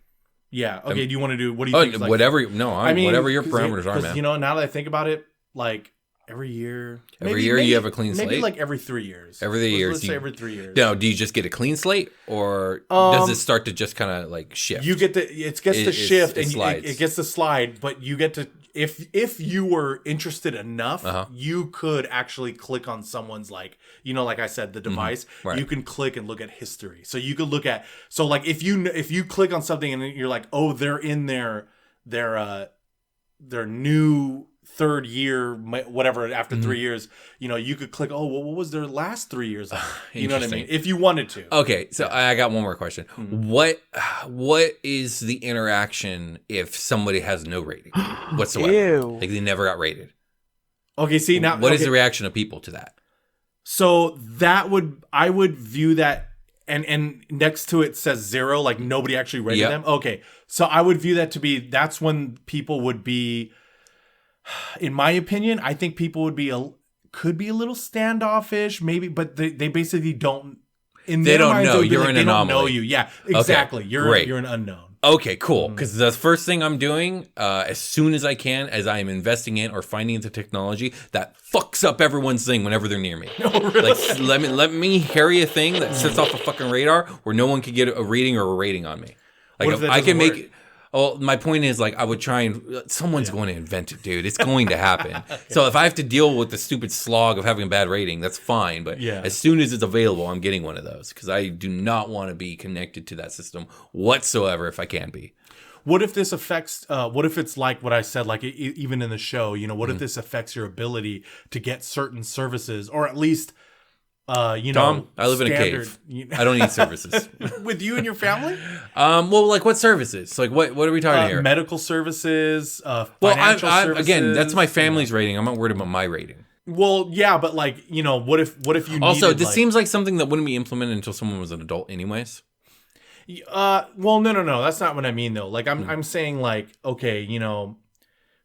Yeah. Okay. Do you want to do? What do you think? Like, whatever. Whatever your parameters are, man. Now that I think about it, like every year. Maybe you have a clean slate? Maybe like every 3 years. Every 3 years. Let's say every 3 years. Now, do you just get a clean slate or does it start to just kind of like shift? You get it gets to shift and slides. It gets to slide, but you get to, if you were interested enough, you could actually click on someone's like I said, the device, right. You can click and look at history. So you could look at, so like if you click on something and you're like, oh, they're in their new 3rd year, whatever, after 3 years, you could click, oh, well, what was their last 3 years like? You know what I mean? If you wanted to. Okay, so I got one more question. What is the interaction if somebody has no rating whatsoever? Ew. Like they never got rated. Okay, see now. What is the reaction of people to that? So I would view that, and next to it says 0, like nobody actually rated them. Okay, so I would view that to be, that's when people would be, in my opinion, I think people would could be a little standoffish, maybe, but they basically don't. They don't know. You're an anomaly. They don't know you. Yeah, exactly. Okay, you're an unknown. Okay, cool. Because the first thing I'm doing, as soon as I can, as I am investing in or finding into technology that fucks up everyone's thing whenever they're near me. Oh, really? Like let me harry a thing that sits off a fucking radar where no one can get a reading or a rating on me. Like if I can make. Well, my point is, like, I would try and someone's going to invent it, dude. It's going to happen. Okay. So if I have to deal with the stupid slog of having a bad rating, that's fine. But as soon as it's available, I'm getting one of those because I do not want to be connected to that system whatsoever if I can be. What if this affects, what if it's like what I said, like even in the show, what if this affects your ability to get certain services or at least Tom, I live in a cave. I don't need services. With you and your family? Well, like what services? Like what are we talking here? Medical services, Well, financial services. again, that's my family's rating. I'm not worried about my rating. Well, yeah, but like, what if you Also, needed, this seems like something that wouldn't be implemented until someone was an adult anyways. Well, no. That's not what I mean, though. Like, I'm saying, like, okay,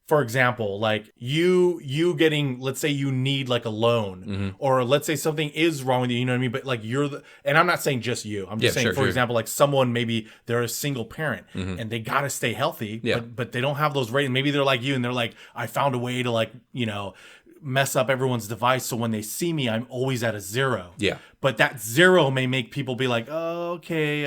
for example, like you getting, let's say you need like a loan, or let's say something is wrong with you, you know what I mean? But like and I'm not saying just you. I'm just saying, for example, like someone, maybe they're a single parent and they got to stay healthy, but they don't have those ratings. Maybe they're like you and they're like, I found a way to like, mess up everyone's device, so when they see me, I'm always at a 0. Yeah. But that 0 may make people be like, oh, okay.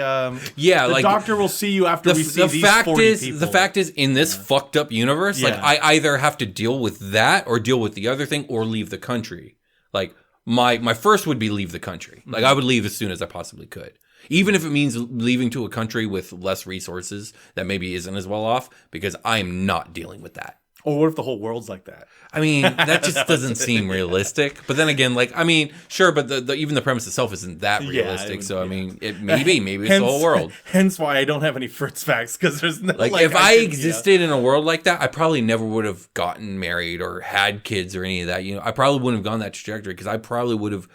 Yeah, the like doctor will see you after we see these 40 people. The fact is, in this fucked up universe, like I either have to deal with that or deal with the other thing or leave the country. Like my first would be leave the country. Like I would leave as soon as I possibly could. Even if it means leaving to a country with less resources that maybe isn't as well off, because I'm not dealing with that. Or what if the whole world's like that? I mean, that just doesn't seem realistic. But then again, like, I mean, sure, but even the premise itself isn't that realistic. So, I mean, maybe it's the whole world. Hence why I don't have any Fritz facts, because there's no, like if I existed in a world like that, I probably never would have gotten married or had kids or any of that. I probably wouldn't have gone that trajectory, because I probably would have,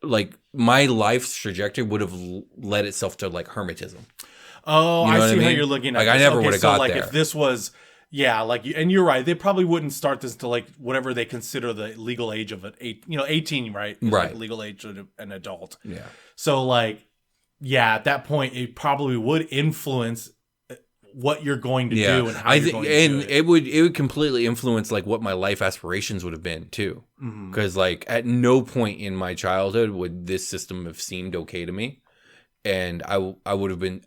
like, my life's trajectory would have led itself to, like, hermetism. Oh, I see how you're looking at it. Like, I never would have got like, there. If this was... Yeah, like, and you're right. They probably wouldn't start this to like whatever they consider the legal age of an 18, right? Right. Like legal age of an adult. Yeah. So like, yeah, at that point, it probably would influence what you're going to do and how you're going to do it. It would completely influence like what my life aspirations would have been too. Because like at no point in my childhood would this system have seemed okay to me, and I would have been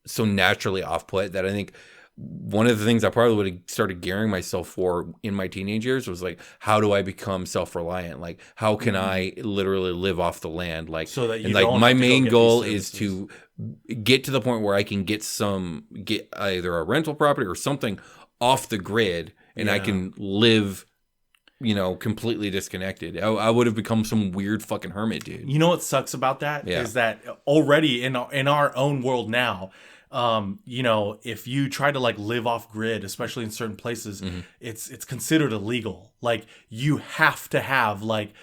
so naturally off put that I think. One of the things I probably would have started gearing myself for in my teenage years was like, how do I become self-reliant? Like, how can I literally live off the land? Like, so that you and like don't my have to main go get goal these is to get to the point where I can get either a rental property or something off the grid, and I can live, completely disconnected. I would have become some weird fucking hermit, dude. You know what sucks about that is that already in our own world now. If you try to like live off grid, especially in certain places, it's considered illegal. Like you have to have like,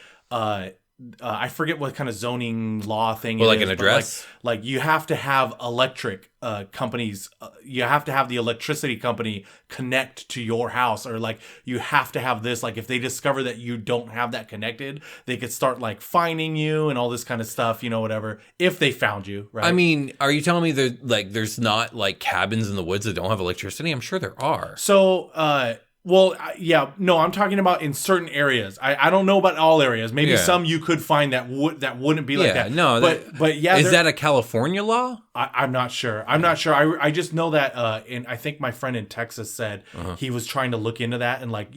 I forget what kind of zoning law thing it like is, an address. Like you have to have electric companies. You have to have the electricity company connect to your house, or like you have to have this. Like if they discover that you don't have that connected, they could start like fining you and all this kind of stuff. Whatever. If they found you, right? I mean, are you telling me there's not like cabins in the woods that don't have electricity? I'm sure there are. So, well, yeah, no, I'm talking about in certain areas. I don't know about all areas. Maybe some you could find that wouldn't be like that. No, but yeah, is that a California law? I'm not sure. I'm not sure. I just know that, and I think my friend in Texas said he was trying to look into that and like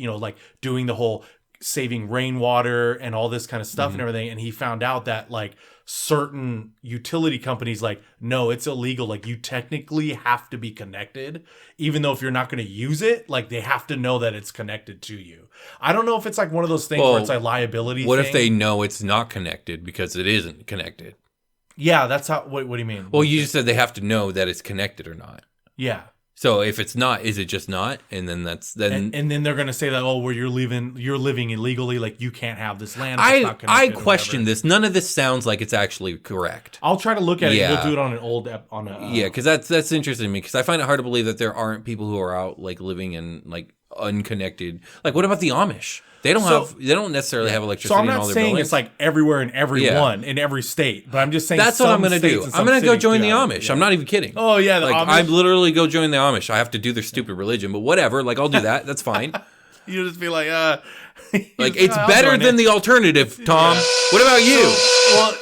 doing the whole saving rainwater and all this kind of stuff and everything, and he found out that like certain utility companies like, no, it's illegal. Like you technically have to be connected, even though if you're not going to use it, like they have to know that it's connected to you. I don't know if it's like one of those things where it's a liability what thing. if they know it's not connected because it isn't connected? Yeah, that's how. What do you mean? Well, you just said they have to know that it's connected or not. Yeah. So if it's not, is it just not? And then and then they're gonna say that, oh, where you're living illegally, like you can't have this land. If it's not I question this. None of this sounds like it's actually correct. I'll try to look at it. We'll do it on an old because that's interesting to me, because I find it hard to believe that there aren't people who are out like living in like unconnected. Like what about the Amish? They don't necessarily have electricity. So I'm in not all their saying buildings. It's like everywhere and everyone in every state, but I'm just saying that's what I'm going to do. I'm going to go join the Amish. I'm not even kidding. Oh yeah, the Amish. I literally go join the Amish. I have to do their stupid religion, but whatever. Like I'll do that. That's fine. You just be like, like it's better than the alternative, Tom. Yeah. What about you? Well,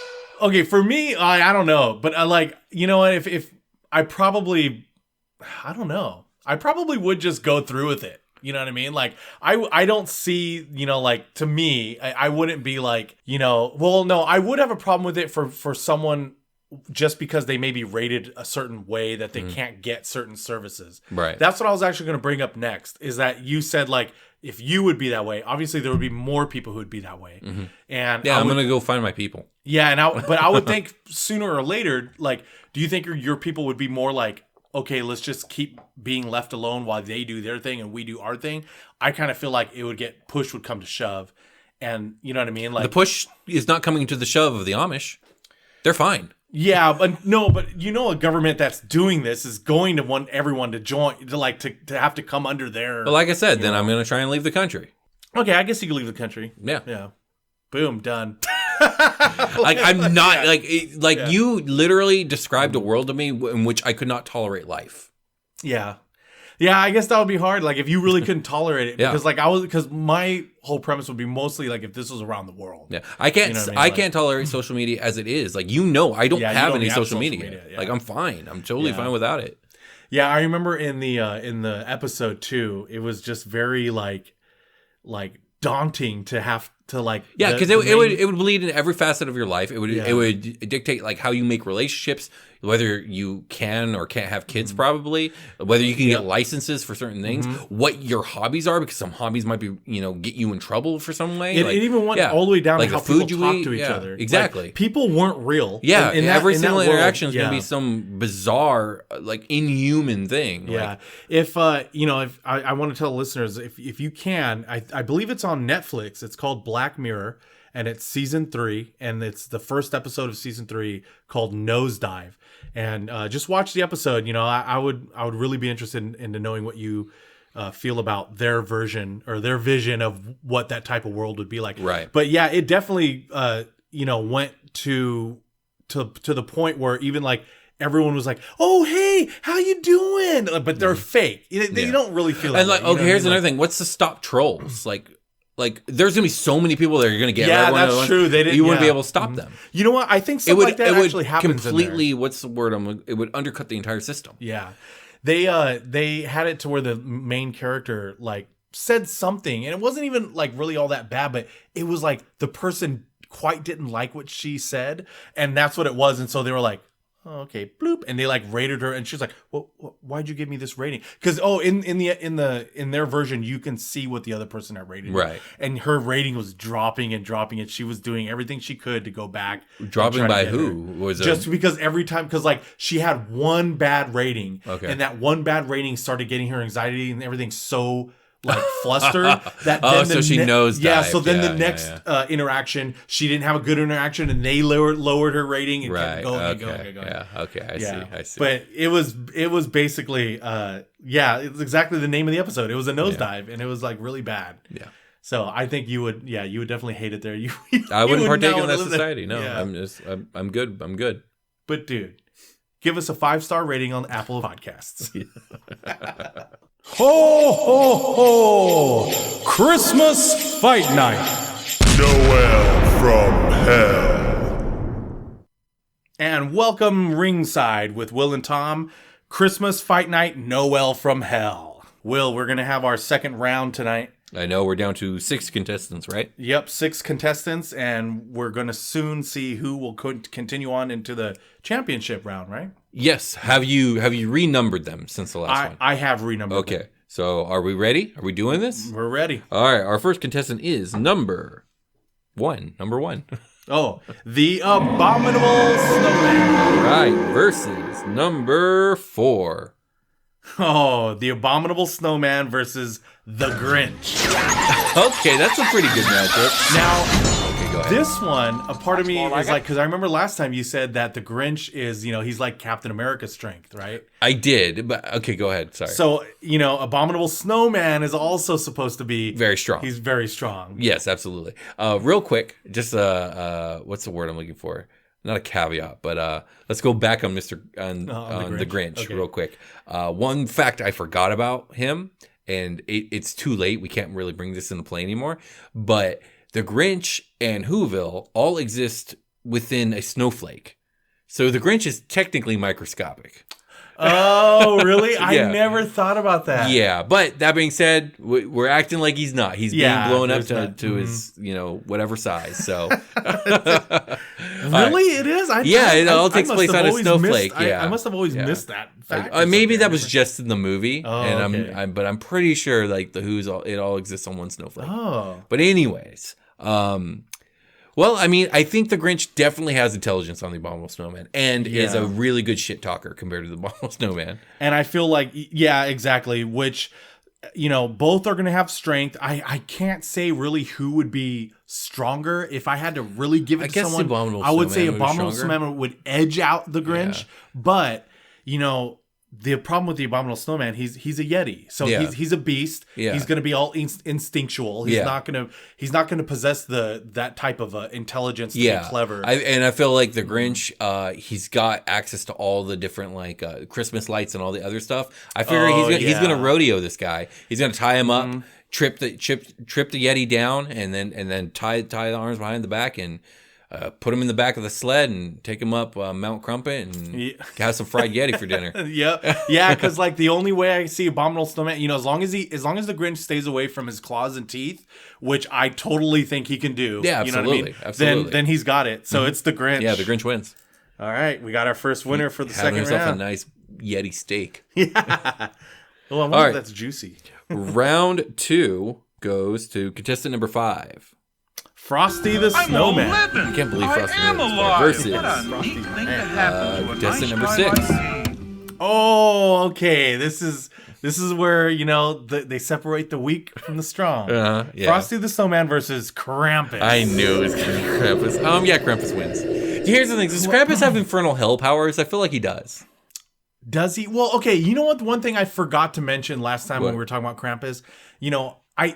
okay, for me, I don't know, but like, you know what? If I probably, I don't know, I probably would just go through with it. You know what I mean? Like, I don't see, like, to me, I wouldn't be like, well, no, I would have a problem with it for someone just because they may be rated a certain way that they can't get certain services. Right. That's what I was actually going to bring up next, is that you said, like, if you would be that way, obviously there would be more people who would be that way. Mm-hmm. And I'm gonna go find my people. Yeah, but I would think sooner or later, like, do you think your people would be more like, okay, let's just keep being left alone while they do their thing and we do our thing? I kind of feel like it would get push would come to shove, and you know what I mean. Like the push is not coming to the shove of the Amish. They're fine. Yeah, but no, but you know, a government that's doing this is going to want everyone to join, to have to come under their. But like I said, then I'm going to try and leave the country. Okay, I guess you can leave the country. Yeah, yeah. Boom, done. Like I'm not you literally described a world to me in which I could not tolerate life. Yeah. Yeah, I guess that would be hard. Like if you really couldn't tolerate it, because because my whole premise would be mostly like if this was around the world. Yeah, I can't. I can't tolerate social media as it is. Like I don't have any social media. Yeah. Like I'm fine. I'm totally fine without it. Yeah, I remember in the episode 2, it was just very like daunting to have to like. Yeah, because it would bleed in every facet of your life. It would dictate like how you make relationships, whether you can or can't have kids, probably, whether you can get licenses for certain things, what your hobbies are, because some hobbies might be get you in trouble for some way. It even went all the way down like to how food people talk to each other. Exactly. Like, people weren't real. Yeah, every in single that world, interaction is going to be some bizarre, like inhuman thing. Yeah. If I want to tell listeners, if you can, I believe it's on Netflix. It's called Black Mirror. And it's season 3, and it's the first episode of season 3 called Nosedive. And just watch the episode. I would really be interested in knowing what you feel about their version or their vision of what that type of world would be like. Right. But yeah, it definitely went to the point where even like everyone was like, "Oh, hey, how you doing?" But they're fake. They don't really feel. And like, okay, here's another thing. What's to stop trolls? Like there's gonna be so many people that are gonna get. Yeah, that's true. You wouldn't be able to stop them. You know what? I think something like that actually happens. Completely. What's the word? It would undercut the entire system. Yeah, they had it to where the main character like said something, and it wasn't even like really all that bad, but it was like the person quite didn't like what she said, and that's what it was. And so they were like, oh, okay, bloop, and they like rated her, and she's like, well, why'd you give me this rating? Because in their version, you can see what the other person had rated, right? And her rating was dropping and dropping, and she was doing everything she could to go back. Dropping by who? Was just because every time, because like she had one bad rating, okay, and that one bad rating started getting her anxiety and everything so like flustered that so she knows. Yeah, so then the next interaction, she didn't have a good interaction, and they lowered her rating and kept going. Yeah, okay, I see. But it was basically it's exactly the name of the episode. It was a nosedive, and it was like really bad. Yeah. So I think you would definitely hate it there. I wouldn't partake in that society. No, yeah. I'm good. But dude, give us a 5-star rating on Apple Podcasts. Ho, ho, ho! Christmas Fight Night! Noel from Hell. And welcome ringside with Will and Tom. Christmas Fight Night, Noel from Hell. Will, we're going to have our second round tonight. I know we're down to 6 contestants, right? Yep, 6 contestants, and we're going to soon see who will continue on into the championship round, right? Yes. Have you renumbered them since the last one? I have renumbered them. Okay. So are we ready? Are we doing this? We're ready. All right. Our first contestant is number one. Oh, the Abominable Snowman. All right. Versus number 4. Oh, the Abominable Snowman versus the Grinch. Okay, that's a pretty good matchup. Now, go ahead. This one, a part of me is like, because I remember last time you said that the Grinch is, he's like Captain America's strength, right? I did, but okay, go ahead. Sorry. So, Abominable Snowman is also supposed to be very strong. He's very strong. Yes, absolutely. Real quick, just what's the word I'm looking for? Not a caveat, but let's go back on the Grinch okay. Real quick. One fact I forgot about him, and it's too late. We can't really bring this into play anymore. But the Grinch and Whoville all exist within a snowflake. So the Grinch is technically microscopic. Oh, really? I Yeah. never thought about that. Yeah, but that being said, we're acting like he's not. He's being blown up to his, whatever size. So Really? It is? It all takes place on a snowflake. I must have always missed that fact. Maybe that was just in the movie, okay. but I'm pretty sure like it all exists on one snowflake. Oh. But anyways, well, I mean, I think the Grinch definitely has intelligence on the Abominable Snowman and is a really good shit talker compared to the Abominable Snowman. And I feel like, yeah, exactly. Which, both are going to have strength. I can't say really who would be stronger. If I had to really give it to someone, I would say Abominable Snowman would edge out the Grinch. Yeah. But, the problem with the Abominable Snowman, he's a Yeti, so he's a beast. Yeah. He's going to be all instinctual. He's not going to possess that type of intelligence to be clever. I feel like the Grinch, he's got access to all the different Christmas lights and all the other stuff. I figure he's going to rodeo this guy. He's going to tie him up, trip the Yeti down, and then tie the arms behind the back and. Put him in the back of the sled and take him up Mount Crumpet and have some fried Yeti for dinner. Yeah, because the only way I see Abominable Snowman, as long as the Grinch stays away from his claws and teeth, which I totally think he can do. Yeah, absolutely. You know what I mean? Absolutely. Then he's got it. So it's the Grinch. Yeah, the Grinch wins. All right, we got our first winner for the second himself round. A nice Yeti steak. Yeah. Well, I wonder if that's juicy. Round 2 goes to contestant number 5. Frosty the Snowman. I can't believe Frosty versus contestant number 6. Oh, okay. This is where they separate the weak from the strong. Frosty the Snowman versus Krampus. I knew it was gonna be Krampus. Yeah, Krampus wins. Here's the thing: does Krampus have infernal hell powers? I feel like he does. Does he? Well, okay. You know what? One thing I forgot to mention last time when we were talking about Krampus,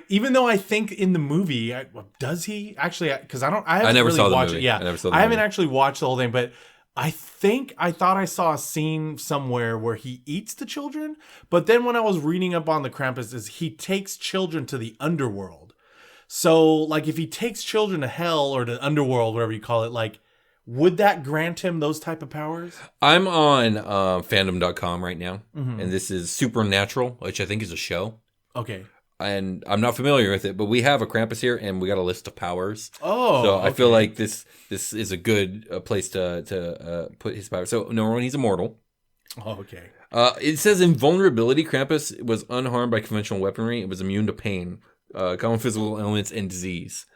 even though I think in the movie, does he actually? Because I haven't never really saw the watched movie. it. Yeah, I haven't actually watched the whole thing, but I thought I saw a scene somewhere where he eats the children. But then when I was reading up on the Krampus, is he takes children to the underworld. So if he takes children to hell or to underworld, whatever you call it, would that grant him those type of powers? I'm on fandom.com right now, and this is Supernatural, which I think is a show. Okay. And I'm not familiar with it, but we have a Krampus here, and we got a list of powers. Oh, so I feel like this is a good place to put his powers. So number 1, he's immortal. Oh, okay. It says invulnerability. Krampus was unharmed by conventional weaponry. It was immune to pain, common physical ailments, and disease.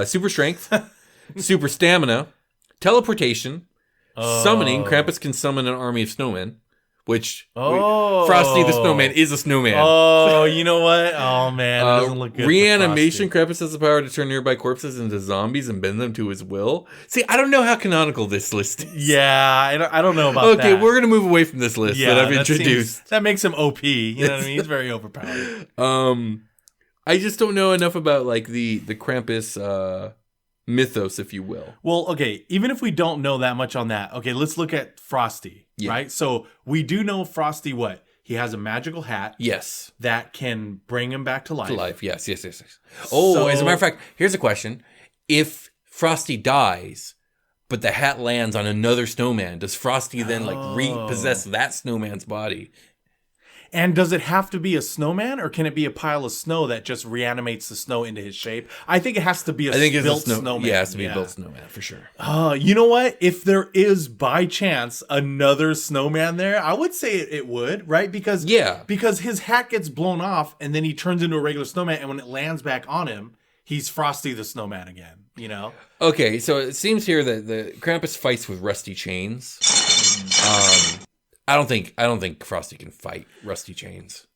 Super strength, super stamina, teleportation, summoning. Krampus can summon an army of snowmen. Which Frosty the Snowman is a snowman. Oh, you know what? Oh man, it doesn't look good. Reanimation. Krampus has the power to turn nearby corpses into zombies and bend them to his will. See, I don't know how canonical this list is. Yeah, I don't know about that. Okay, we're gonna move away from this list that I've introduced. That makes him OP. You know what I mean? He's very overpowered. I just don't know enough about the Krampus mythos, if you will. Well, okay, even if we don't know that much on that, okay, let's look at Frosty, right? So we do know Frosty what? He has a magical hat. Yes. That can bring him back to life. Yes. Oh, as a matter of fact, here's a question. If Frosty dies, but the hat lands on another snowman, does Frosty then repossess that snowman's body? And does it have to be a snowman, or can it be a pile of snow that just reanimates the snow into his shape? I think it has to be a built snowman. Yeah, it has to be a built snowman for sure. You know what? If there is by chance another snowman there, I would say it would, right? Because his hat gets blown off and then he turns into a regular snowman, and when it lands back on him, he's Frosty the Snowman again, Okay, so it seems here that the Krampus fights with rusty chains. I don't think Frosty can fight rusty chains.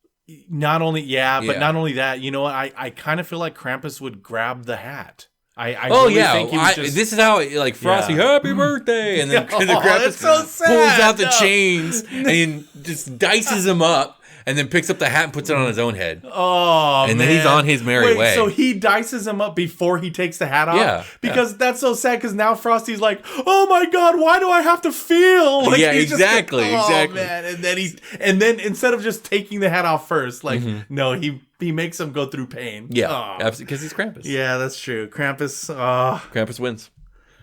Not only not only that, you know what? I kind of feel like Krampus would grab the hat. This is how Frosty, happy birthday, and then the Krampus pulls out the chains and just dices him up. And then picks up the hat and puts it on his own head. Oh, and then he's on his merry way. So he dices him up before he takes the hat off? Yeah. Because that's so sad, because now Frosty's like, oh my God, why do I have to feel? Exactly. Man. And then instead of just taking the hat off first, no, he makes him go through pain. Yeah, absolutely, because he's Krampus. Yeah, that's true. Krampus. Krampus wins.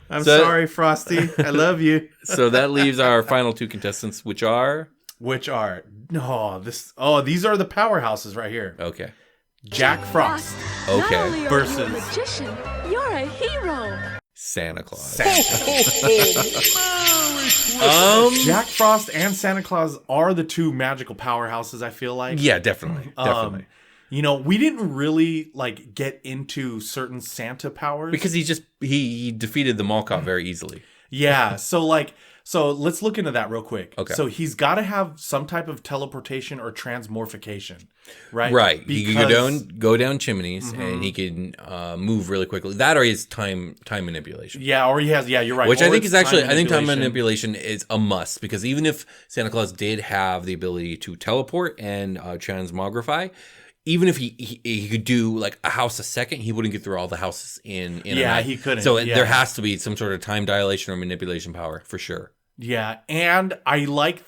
I'm sorry, Frosty. I love you. So that leaves our final 2 contestants, which are... which are these are the powerhouses right here. Okay. Jack Frost. Not Okay. only are Versus- you a magician, you're a hero. Santa Claus. Jack Frost and Santa Claus are the two magical powerhouses, I feel like. Yeah, definitely. Definitely. We didn't really like get into certain Santa powers. Because he defeated the mall cop very easily. Yeah, so let's look into that real quick. Okay. So he's got to have some type of teleportation or transmorphication, right? Right. He could go down chimneys and he can move really quickly. That or his time manipulation. Yeah, or he has. Yeah, you're right. Which Or I think it's is actually, time manipulation is a must, because even if Santa Claus did have the ability to teleport and transmogrify, even if he could do like a house a second, he wouldn't get through all the houses in a night. He couldn't. So Yeah. there has to be some sort of time dilation or manipulation power for sure. Yeah, and I like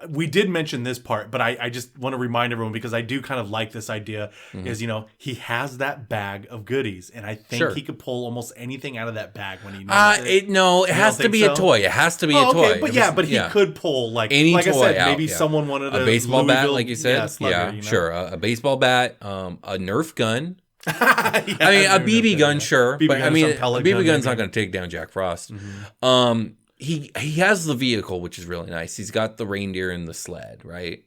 we did mention this part, but I just want to remind everyone, because I do kind of like this idea, is, he has that bag of goodies, and I think he could pull almost anything out of that bag when he needs it. It has to be a toy. It has to be a toy. Okay, but he could pull like any like toy I said, out, maybe someone wanted a baseball bat, like you said. Slugger, Sure. A baseball bat, a Nerf gun. Yeah, I mean, a BB gun, sure. BB But gun, I mean, some a pellet BB gun, gun's maybe. not going to take down Jack Frost. He has the vehicle, which is really nice. He's got the reindeer and the sled, right?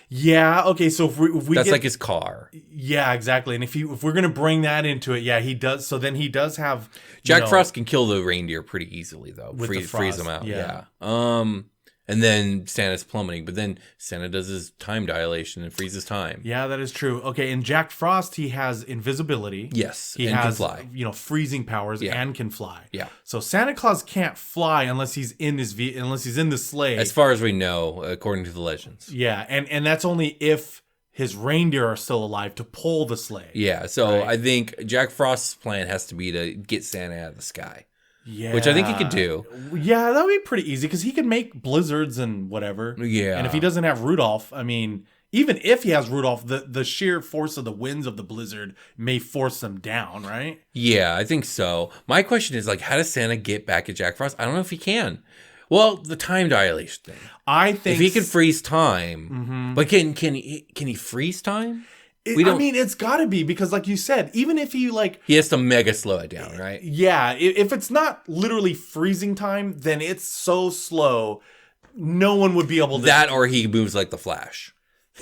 Yeah. Okay. So if we That's get, like his car. Yeah, exactly. And if we're gonna bring that into it, yeah, he does. So then he does have Jack Frost can kill the reindeer pretty easily, though. With the Freeze them frost, out. yeah. And then Santa's plummeting, but then Santa does his time dilation and freezes time. Yeah, that is true. Okay, in Jack Frost, he has invisibility. Yes, he and has can fly. Freezing powers and can fly. Yeah. So Santa Claus can't fly unless he's in unless he's in the sleigh. As far as we know, according to the legends. Yeah, and that's only if his reindeer are still alive to pull the sleigh. Yeah, so Right. I think Jack Frost's plan has to be to get Santa out of the sky. Yeah. Which I think he could do. Yeah, that would be pretty easy because he can make blizzards and whatever. Yeah. And if he doesn't have Rudolph, I mean, even if he has Rudolph, the sheer force of the winds of the blizzard may force them down, right? Yeah, I think so. My question is, like, how does Santa get back at Jack Frost? I don't know if he can. Well, the time dilation thing. I think If he can freeze time, but can he freeze time? I mean, it's got to be because, like you said, even if he he has to mega slow it down, right? Yeah, if it's not literally freezing time, then it's so slow, no one would be able to. That or he moves like the Flash.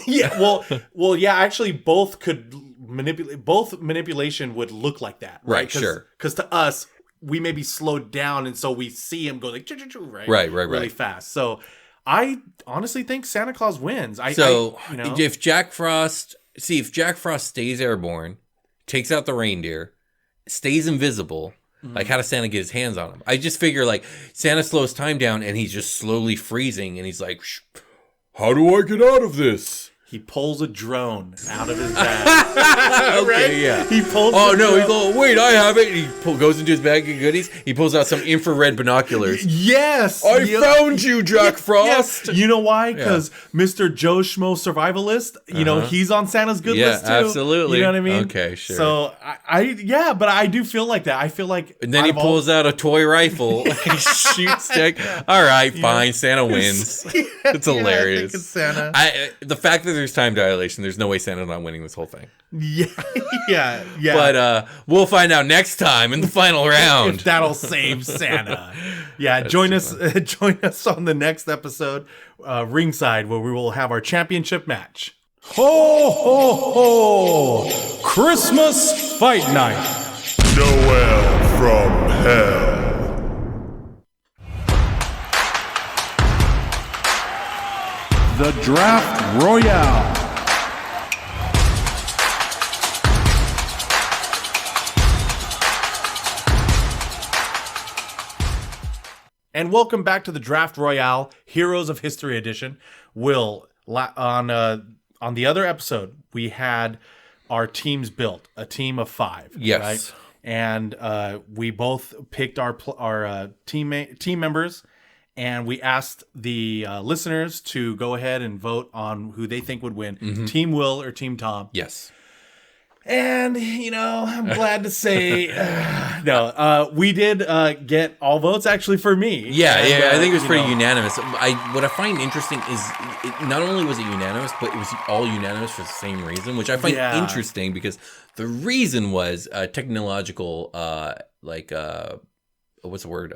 Yeah, well, yeah. Actually, both could manipulate. Both manipulation would look like that, Right, sure. Because to us, we may be slowed down, and so we see him go like right, Right, really fast. So, I honestly think Santa Claus wins. If Jack Frost stays airborne, takes out the reindeer, stays invisible, like how does Santa get his hands on him? I just figure like Santa slows time down and he's just slowly freezing and he's like, How do I get out of this? He pulls a drone out of his bag. okay, yeah. He pulls. Oh no! He's like, wait, I have it. He goes into his bag of goodies. He pulls out some infrared binoculars. Yes, I found you, Jack Frost. You know why? Because Mr. Joe Schmo Survivalist, he's on Santa's good list too. Absolutely. You know what I mean? Okay, sure. So but I do feel like that. I feel like, and then he pulls out a toy rifle. And he shoots Jack. All right, fine. Santa wins. It's hilarious. I think it's Santa. The fact that there's time dilation, there's no way Santa's not winning this whole thing. Yeah. But we'll find out next time in the final round. If that'll save Santa. Yeah, join us on the next episode, ringside, where we will have our championship match. Ho, ho, ho! Christmas Fight Night! Noel from hell. The Draft Royale. And welcome back to the Draft Royale, Heroes of History Edition. Will, on the other episode, we had our teams built, a team of 5. Yes. Right? And we both picked our team members, and we asked the listeners to go ahead and vote on who they think would win, Team Will or Team Tom. Yes. And, I'm glad to say, we did get all votes actually for me. Yeah, I think it was pretty unanimous. What I find interesting is not only was it unanimous, but it was all unanimous for the same reason, which I find interesting because the reason was technological, what's the word?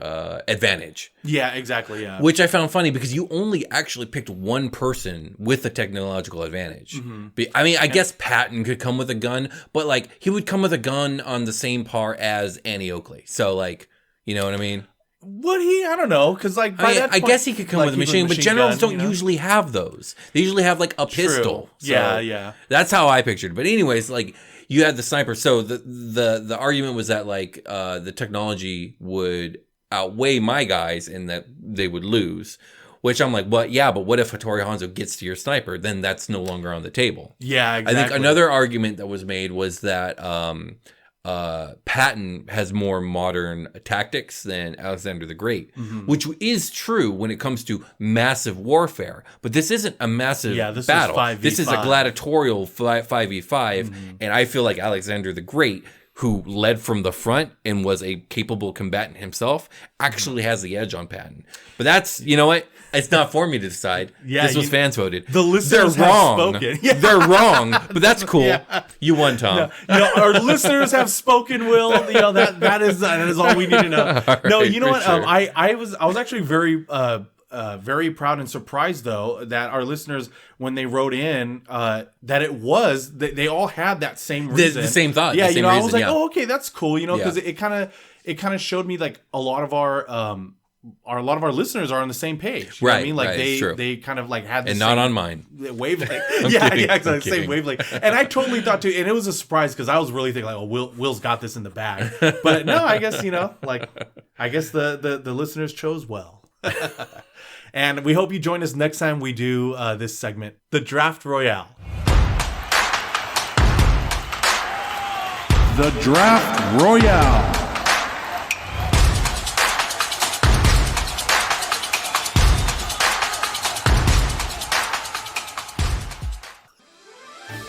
Advantage. Yeah, exactly. Yeah. Which I found funny because you only actually picked one person with a technological advantage. Mm-hmm. I mean, I guess Patton could come with a gun, but like he would come with a gun on the same par as Annie Oakley. So like, you know what I mean? Would he? I don't know. Because like, I guess he could come with a machine, but generals don't usually have those. They usually have like a pistol. So yeah. That's how I pictured it. But anyways, like. You had the sniper, so the argument was that like the technology would outweigh my guys and that they would lose. Which I'm like, well, yeah, but what if Hattori Hanzo gets to your sniper? Then that's no longer on the table. Yeah, exactly. I think another argument that was made was that Patton has more modern tactics than Alexander the Great, which is true when it comes to massive warfare. But this isn't a massive battle. This is a gladiatorial 5v5, and I feel like Alexander the Great, who led from the front and was a capable combatant himself, actually has the edge on Patton. But that's, you know what? It's not for me to decide. Yeah, this was fans voted. The listeners have spoken. Yeah. They're wrong, but that's cool. Yeah. You won, Tom. No, our listeners have spoken, Will. That is all we need to know. Right, no, you know what? Sure. I was actually very very proud and surprised though that our listeners, when they wrote in, that it was they all had that same reason, the same thought. Yeah, the same I reason, was like, oh, okay, that's cool, because it kind of showed me like a lot of our listeners are on the same page. You know what I mean? Like they kind of like had the and same not on mine wavelength. yeah, exactly. Same wavelength. And I totally thought too, and it was a surprise because I was really thinking like, oh, Will's got this in the bag. But no, I guess I guess the listeners chose well. And we hope you join us next time we do this segment, the Draft Royale. The Draft Royale.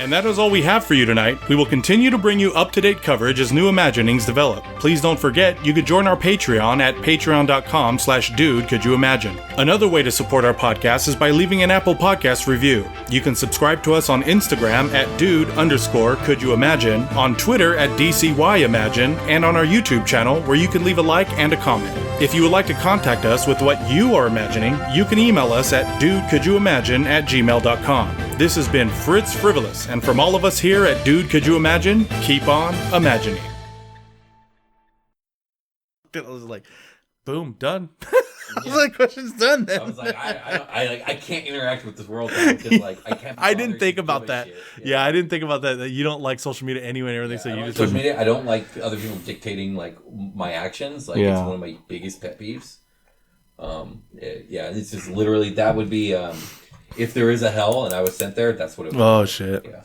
And that is all we have for you tonight. We will continue to bring you up-to-date coverage as new imaginings develop. Please don't forget, you could join our Patreon at patreon.com/dude-could-you-imagine. Another way to support our podcast is by leaving an Apple Podcast review. You can subscribe to us on Instagram at dude_could-you-imagine, on Twitter at DCYimagine, and on our YouTube channel where you can leave a like and a comment. If you would like to contact us with what you are imagining, you can email us at dudecouldyoumagine@gmail.com. This has been Fritz Frivolous, and from all of us here at Dude Could You Imagine, keep on imagining. I was like, boom, done. I was like, question's done then. I was like, I can't interact with this world because like I can't. I didn't think about that. Yeah, I didn't think about that. That you don't like social media anyway and everything, so you just social media. I don't like other people dictating like my actions. Like it's one of my biggest pet peeves. It's just literally that would be if there is a hell and I was sent there, that's what it would be. Oh shit. Yeah.